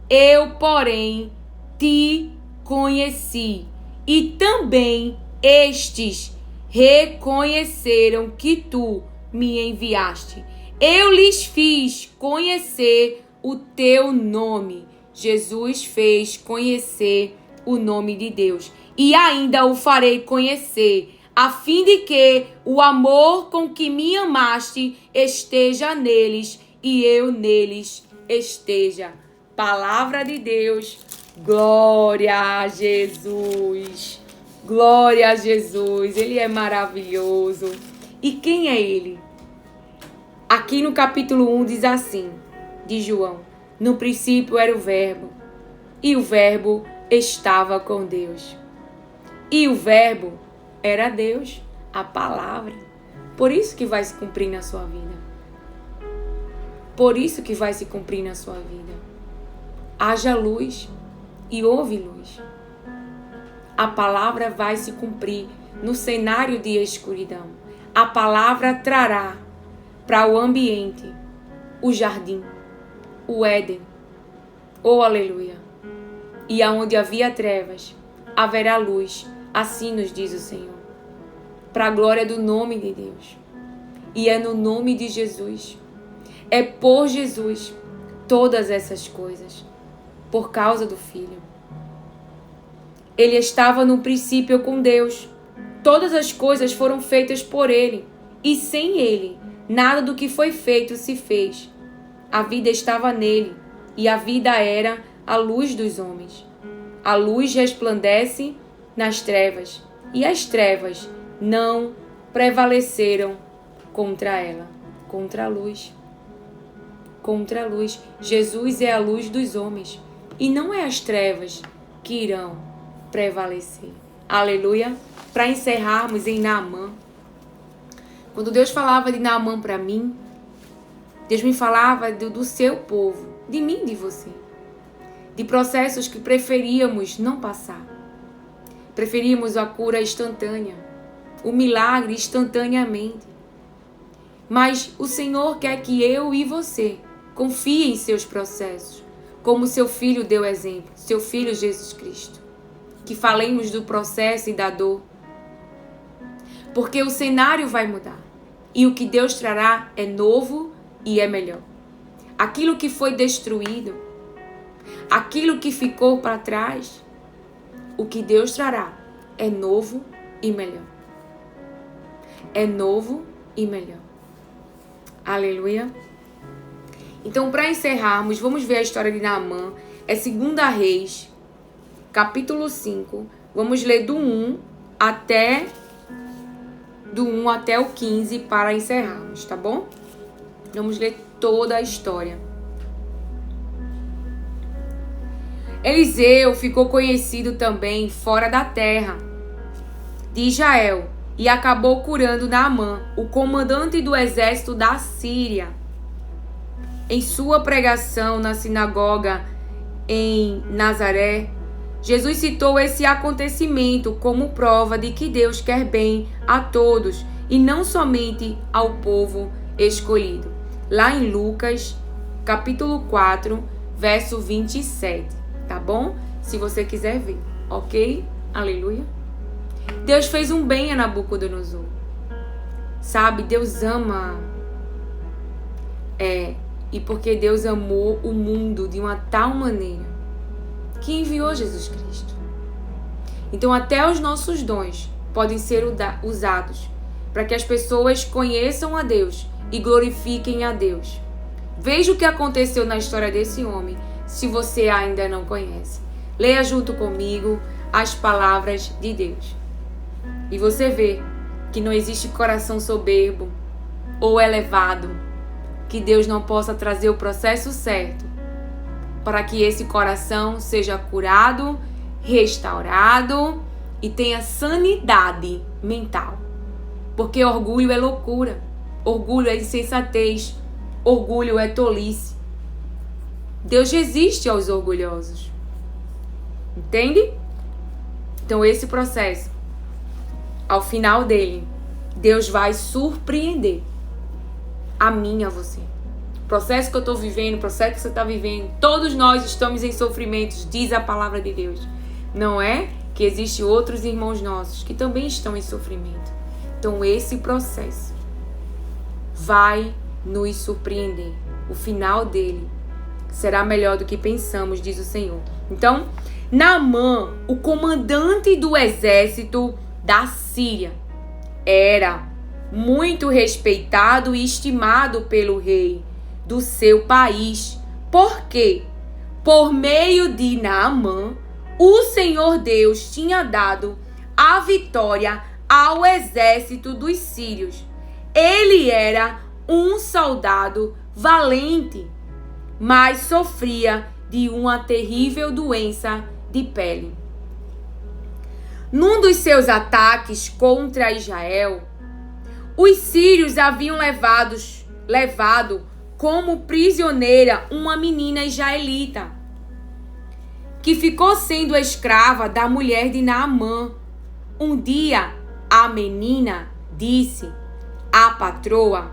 Eu, porém, te conheci. E também estes reconheceram que tu me enviaste. Eu lhes fiz conhecer o teu nome. Jesus fez conhecer o nome de Deus. E ainda o farei conhecer, a fim de que o amor com que me amaste esteja neles e eu neles esteja. Palavra de Deus. Glória a Jesus. Glória a Jesus. Ele é maravilhoso. E quem é ele? Aqui no capítulo 1 diz assim, de João: no princípio era o Verbo, e o Verbo estava com Deus. E o Verbo era Deus, a palavra. Por isso que vai se cumprir na sua vida. Por isso que vai se cumprir na sua vida. Haja luz e houve luz. A palavra vai se cumprir no cenário de escuridão. A palavra trará para o ambiente o jardim, o Éden. Oh, aleluia! E aonde havia trevas, haverá luz. Assim nos diz o Senhor. Para a glória do nome de Deus. E é no nome de Jesus. É por Jesus todas essas coisas. Por causa do Filho. Ele estava no princípio com Deus. Todas as coisas foram feitas por Ele. E sem Ele, nada do que foi feito se fez. A vida estava nele. E a vida era a luz dos homens. A luz resplandece nas trevas. E as trevas não prevaleceram contra ela. Contra a luz. Contra a luz. Jesus é a luz dos homens. E não é as trevas que irão prevalecer. Aleluia. Para encerrarmos em Naamã. Quando Deus falava de Naamã para mim, Deus me falava do seu povo, de mim e de você. De processos que preferíamos não passar. Preferíamos a cura instantânea, o milagre instantaneamente. Mas o Senhor quer que eu e você confiem em seus processos, como seu Filho deu exemplo, seu Filho Jesus Cristo. Que falemos do processo e da dor. Porque o cenário vai mudar. E o que Deus trará é novo e é melhor. Aquilo que foi destruído, aquilo que ficou para trás, o que Deus trará é novo e melhor. É novo e melhor. Aleluia. Então, para encerrarmos, vamos ver a história de Naamã. É 2 Reis, capítulo 5. Vamos ler do 1 até o 15 para encerrarmos, tá bom? Vamos ler toda a história. Eliseu ficou conhecido também fora da terra de Israel e acabou curando Naamã, o comandante do exército da Síria. Em sua pregação na sinagoga em Nazaré, Jesus citou esse acontecimento como prova de que Deus quer bem a todos e não somente ao povo escolhido. Lá em Lucas, capítulo 4, verso 27. Tá bom? Se você quiser ver, ok? Aleluia. Deus fez um bem a Nabucodonosor. Sabe, Deus ama. E porque Deus amou o mundo de uma tal maneira que enviou Jesus Cristo. Então até os nossos dons podem ser usados para que as pessoas conheçam a Deus e glorifiquem a Deus. Veja o que aconteceu na história desse homem, se você ainda não conhece. Leia junto comigo as palavras de Deus. E você vê que não existe coração soberbo ou elevado que Deus não possa trazer o processo certo para que esse coração seja curado, restaurado e tenha sanidade mental. Porque orgulho é loucura, orgulho é insensatez, orgulho é tolice. Deus resiste aos orgulhosos. Entende? Então esse processo, ao final dele, Deus vai surpreender a mim e a você. O processo que eu estou vivendo, o processo que você está vivendo, todos nós estamos em sofrimentos, diz a palavra de Deus. Não é que existem outros irmãos nossos que também estão em sofrimento. Então esse processo vai nos surpreender. O final dele será melhor do que pensamos, diz o Senhor. Então, Naamã, o comandante do exército da Síria, era muito respeitado e estimado pelo rei do seu país. Por quê? Por meio de Naamã, o Senhor Deus tinha dado a vitória ao exército dos sírios. Ele era um soldado valente, mas sofria de uma terrível doença de pele. Num dos seus ataques contra Israel, os sírios haviam levado como prisioneira uma menina israelita, que ficou sendo escrava da mulher de Naamã. Um dia, a menina disse à patroa,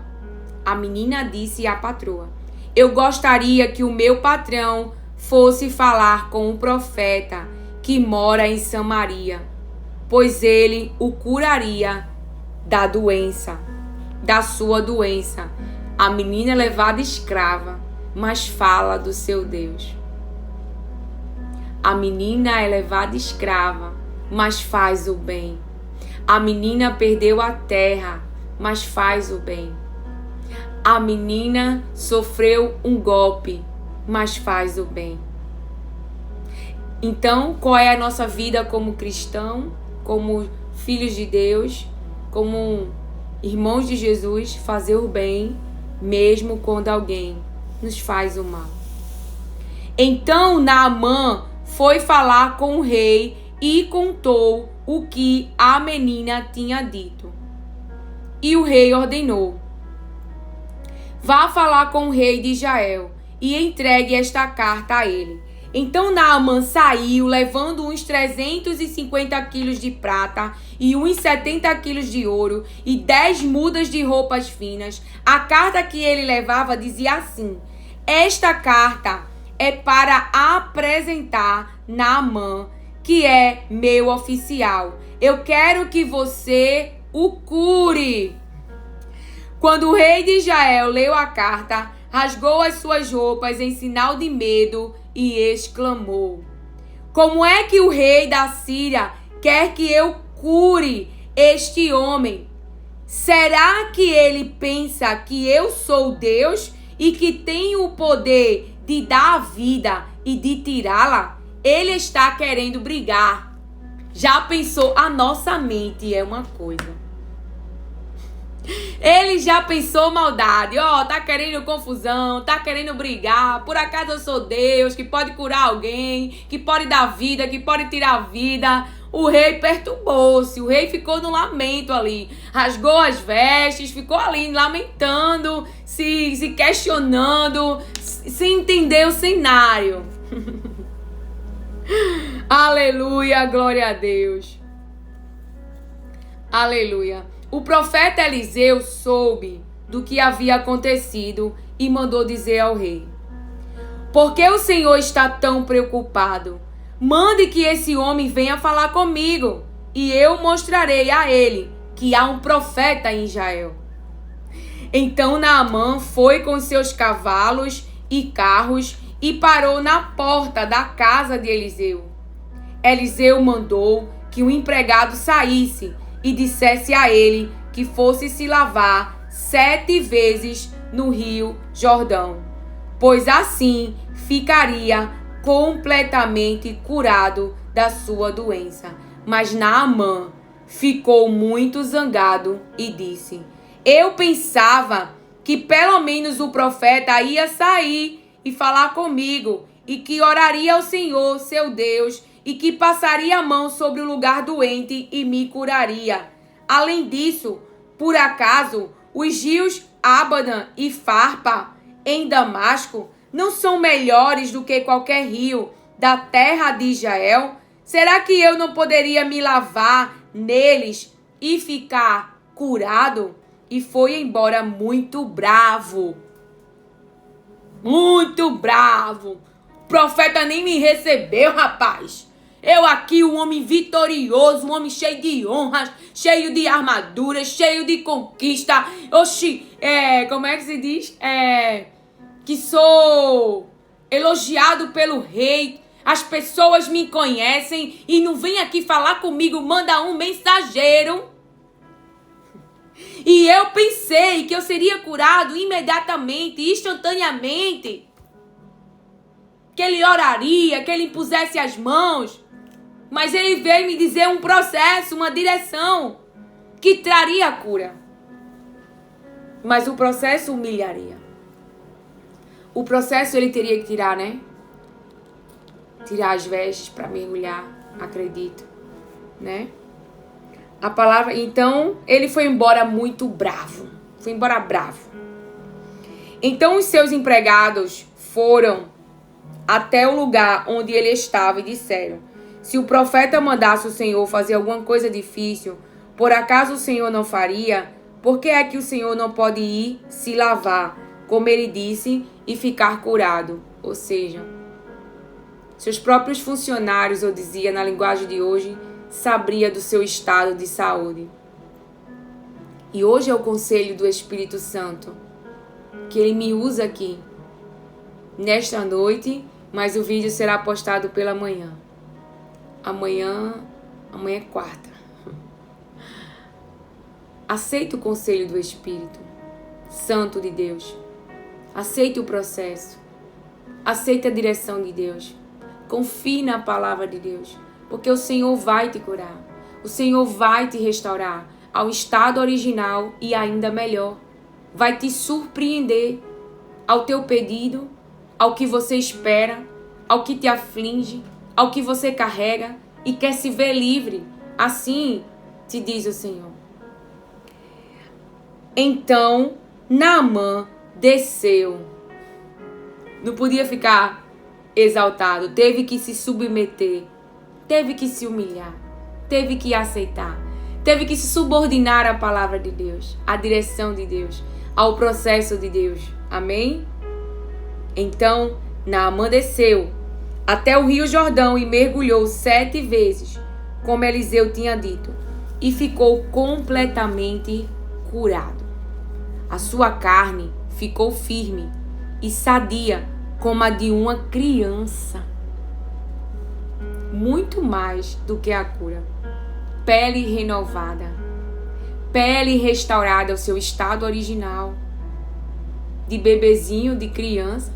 eu gostaria que o meu patrão fosse falar com o profeta que mora em Samaria, pois ele o curaria da sua doença. A menina é levada escrava, mas fala do seu Deus. A menina é levada escrava, mas faz o bem. A menina perdeu a terra, mas faz o bem. A menina sofreu um golpe, mas faz o bem. Então, qual é a nossa vida como cristão, como filhos de Deus, como irmãos de Jesus? Fazer o bem, mesmo quando alguém nos faz o mal. Então, Naamã foi falar com o rei e contou o que a menina tinha dito. E o rei ordenou: vá falar com o rei de Israel e entregue esta carta a ele. Então Naamã saiu, levando uns 350 quilos de prata e uns 70 quilos de ouro e 10 mudas de roupas finas. A carta que ele levava dizia assim: esta carta é para apresentar Naamã, que é meu oficial. Eu quero que você o cure. Quando o rei de Israel leu a carta, rasgou as suas roupas em sinal de medo e exclamou: como é que o rei da Síria quer que eu cure este homem? Será que ele pensa que eu sou Deus e que tenho o poder de dar a vida e de tirá-la? Ele está querendo brigar. Já pensou? A nossa mente é uma coisa. Ele já pensou maldade, tá querendo confusão, tá querendo brigar. Por acaso eu sou Deus que pode curar alguém, que pode dar vida, que pode tirar a vida? O rei perturbou-se, o rei ficou no lamento ali, rasgou as vestes, ficou ali lamentando, se questionando, sem entender o cenário. Aleluia, glória a Deus. Aleluia. O profeta Eliseu soube do que havia acontecido e mandou dizer ao rei: por que o Senhor está tão preocupado? Mande que esse homem venha falar comigo, e eu mostrarei a ele que há um profeta em Israel. Então Naamã foi com seus cavalos e carros e parou na porta da casa de Eliseu. Eliseu mandou que o empregado saísse e dissesse a ele que fosse se lavar 7 vezes no rio Jordão, pois assim ficaria completamente curado da sua doença. Mas Naamã ficou muito zangado e disse: eu pensava que pelo menos o profeta ia sair e falar comigo, e que oraria ao Senhor, seu Deus, e que passaria a mão sobre o lugar doente e me curaria. Além disso, por acaso, os rios Abadã e Farpa, em Damasco, não são melhores do que qualquer rio da terra de Israel? Será que eu não poderia me lavar neles e ficar curado e foi embora muito bravo. Muito bravo. O profeta nem me recebeu, rapaz. Eu aqui, um homem vitorioso, um homem cheio de honras, cheio de armaduras, cheio de conquista. Oxi, como é que se diz? Que sou elogiado pelo rei. As pessoas me conhecem e não vem aqui falar comigo, manda um mensageiro. E eu pensei que eu seria curado imediatamente, instantaneamente. Que ele oraria, que ele impusesse as mãos. Mas ele veio me dizer um processo, uma direção que traria a cura. Mas o processo humilharia. O processo ele teria que tirar, né? Tirar as vestes para mergulhar, acredito, né? A palavra, então, ele foi embora muito bravo. Foi embora bravo. Então os seus empregados foram até o lugar onde ele estava e disseram: se o profeta mandasse o Senhor fazer alguma coisa difícil, por acaso o Senhor não faria? Por que é que o Senhor não pode ir se lavar, como ele disse, e ficar curado? Ou seja, seus próprios funcionários, eu dizia na linguagem de hoje, sabia do seu estado de saúde. E hoje é o conselho do Espírito Santo, que ele me usa aqui, nesta noite, mas o vídeo será postado pela manhã. Amanhã é quarta. Aceite o conselho do Espírito Santo de Deus. Aceite o processo. Aceite a direção de Deus. Confie na palavra de Deus. Porque o Senhor vai te curar. O Senhor vai te restaurar ao estado original e ainda melhor. Vai te surpreender ao teu pedido, ao que você espera, ao que te aflige, ao que você carrega e quer se ver livre. Assim te diz o Senhor. Então, Naamã desceu. Não podia ficar exaltado. Teve que se submeter. Teve que se humilhar. Teve que aceitar. Teve que se subordinar à palavra de Deus, à direção de Deus, ao processo de Deus. Amém? Então, Naamã desceu até o rio Jordão e mergulhou 7 vezes, como Eliseu tinha dito, e ficou completamente curado. A sua carne ficou firme e sadia como a de uma criança. Muito mais do que a cura. Pele renovada. Pele restaurada ao seu estado original. De bebezinho, de criança.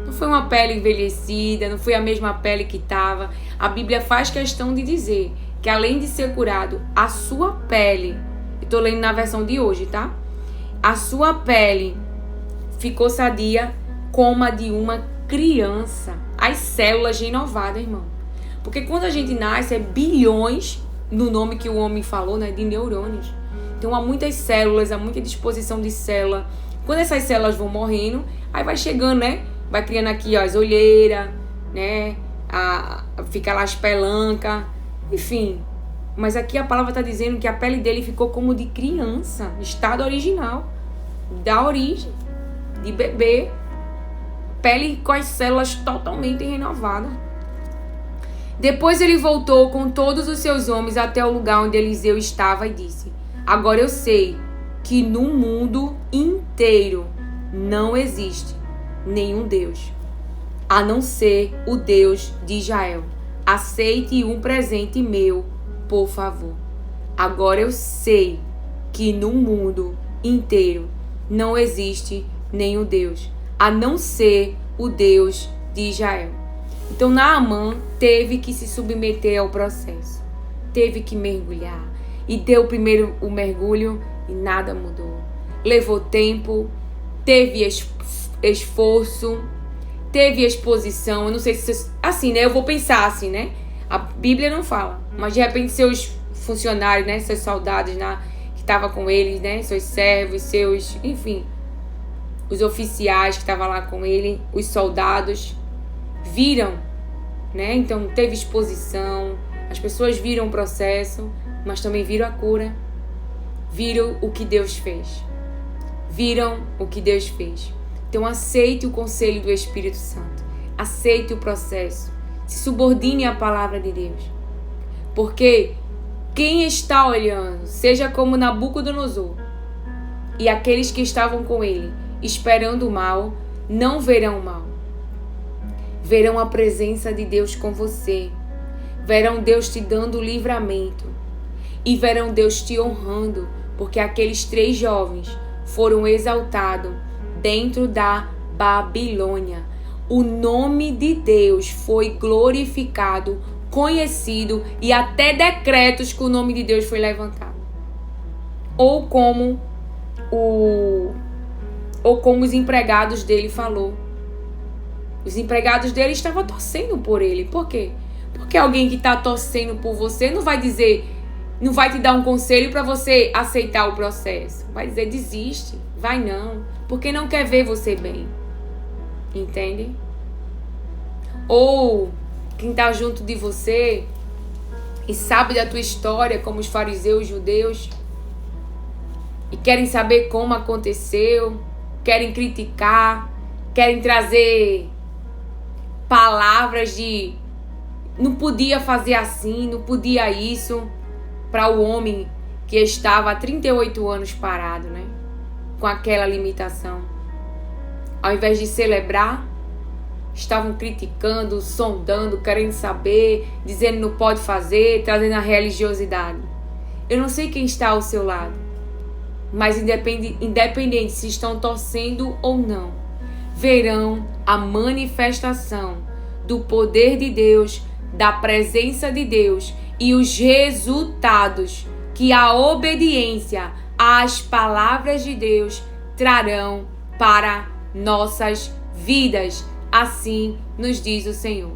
Não foi uma pele envelhecida, não foi a mesma pele que estava. A Bíblia faz questão de dizer que além de ser curado, a sua pele, eu estou lendo na versão de hoje, tá? A sua pele ficou sadia como a de uma criança. As células renovadas, irmão. Porque quando a gente nasce, é bilhões, no nome que o homem falou, né, de neurônios. Então há muitas células, há muita disposição de célula. Quando essas células vão morrendo, aí vai chegando, né? Vai criando aqui, ó, as olheiras, né? Fica lá as pelancas, enfim. Mas aqui a palavra está dizendo que a pele dele ficou como de criança, estado original, da origem, de bebê. Pele com as células totalmente renovadas. Depois ele voltou com todos os seus homens até o lugar onde Eliseu estava e disse: agora eu sei que no mundo inteiro não existe nenhum Deus, a não ser o Deus de Israel. Aceite um presente meu, por favor. Agora eu sei que no mundo inteiro não existe nenhum Deus, a não ser o Deus de Israel. Então Naamã teve que se submeter ao processo. Teve que mergulhar. E deu primeiro o mergulho e nada mudou. Levou tempo, teve esforço, teve exposição. Eu não sei se... Assim, né? Eu vou pensar assim, né? A Bíblia não fala. Mas de repente seus funcionários, né? Seus soldados que estavam com eles, né? Seus servos, seus... Enfim. Os oficiais que estavam lá com ele. Os soldados viram, né? Então teve exposição. As pessoas viram o processo, mas também viram a cura. viram o que Deus fez. Viram o que Deus fez. Então aceite o conselho do Espírito Santo. Aceite o processo. Se subordine à palavra de Deus. Porque quem está olhando, seja como Nabucodonosor e aqueles que estavam com ele, esperando o mal, não verão o mal. Verão a presença de Deus com você. Verão Deus te dando livramento. E verão Deus te honrando, porque aqueles 3 jovens foram exaltados dentro da Babilônia. O nome de Deus foi glorificado, conhecido, e até decretos que o nome de Deus foi levantado. Ou como os empregados dele falou. Os empregados dele estavam torcendo por ele. Por quê? Porque alguém que está torcendo por você não vai te dar um conselho para você aceitar o processo. Vai dizer, desiste, vai não, porque não quer ver você bem. Entende? Ou quem está junto de você e sabe da tua história, como os fariseus judeus, e querem saber como aconteceu, querem criticar, querem trazer palavras de não podia fazer assim, não podia isso, para o homem que estava há 38 anos parado, né? Com aquela limitação. Ao invés de celebrar, estavam criticando, sondando, querendo saber, dizendo não pode fazer, trazendo a religiosidade. Eu não sei quem está ao seu lado, mas independente se estão torcendo ou não, verão a manifestação do poder de Deus, da presença de Deus e os resultados que a obediência às palavras de Deus trarão para nossas vidas. Assim nos diz o Senhor.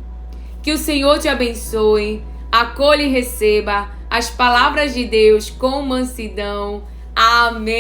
Que o Senhor te abençoe, acolha e receba as palavras de Deus com mansidão. Amém.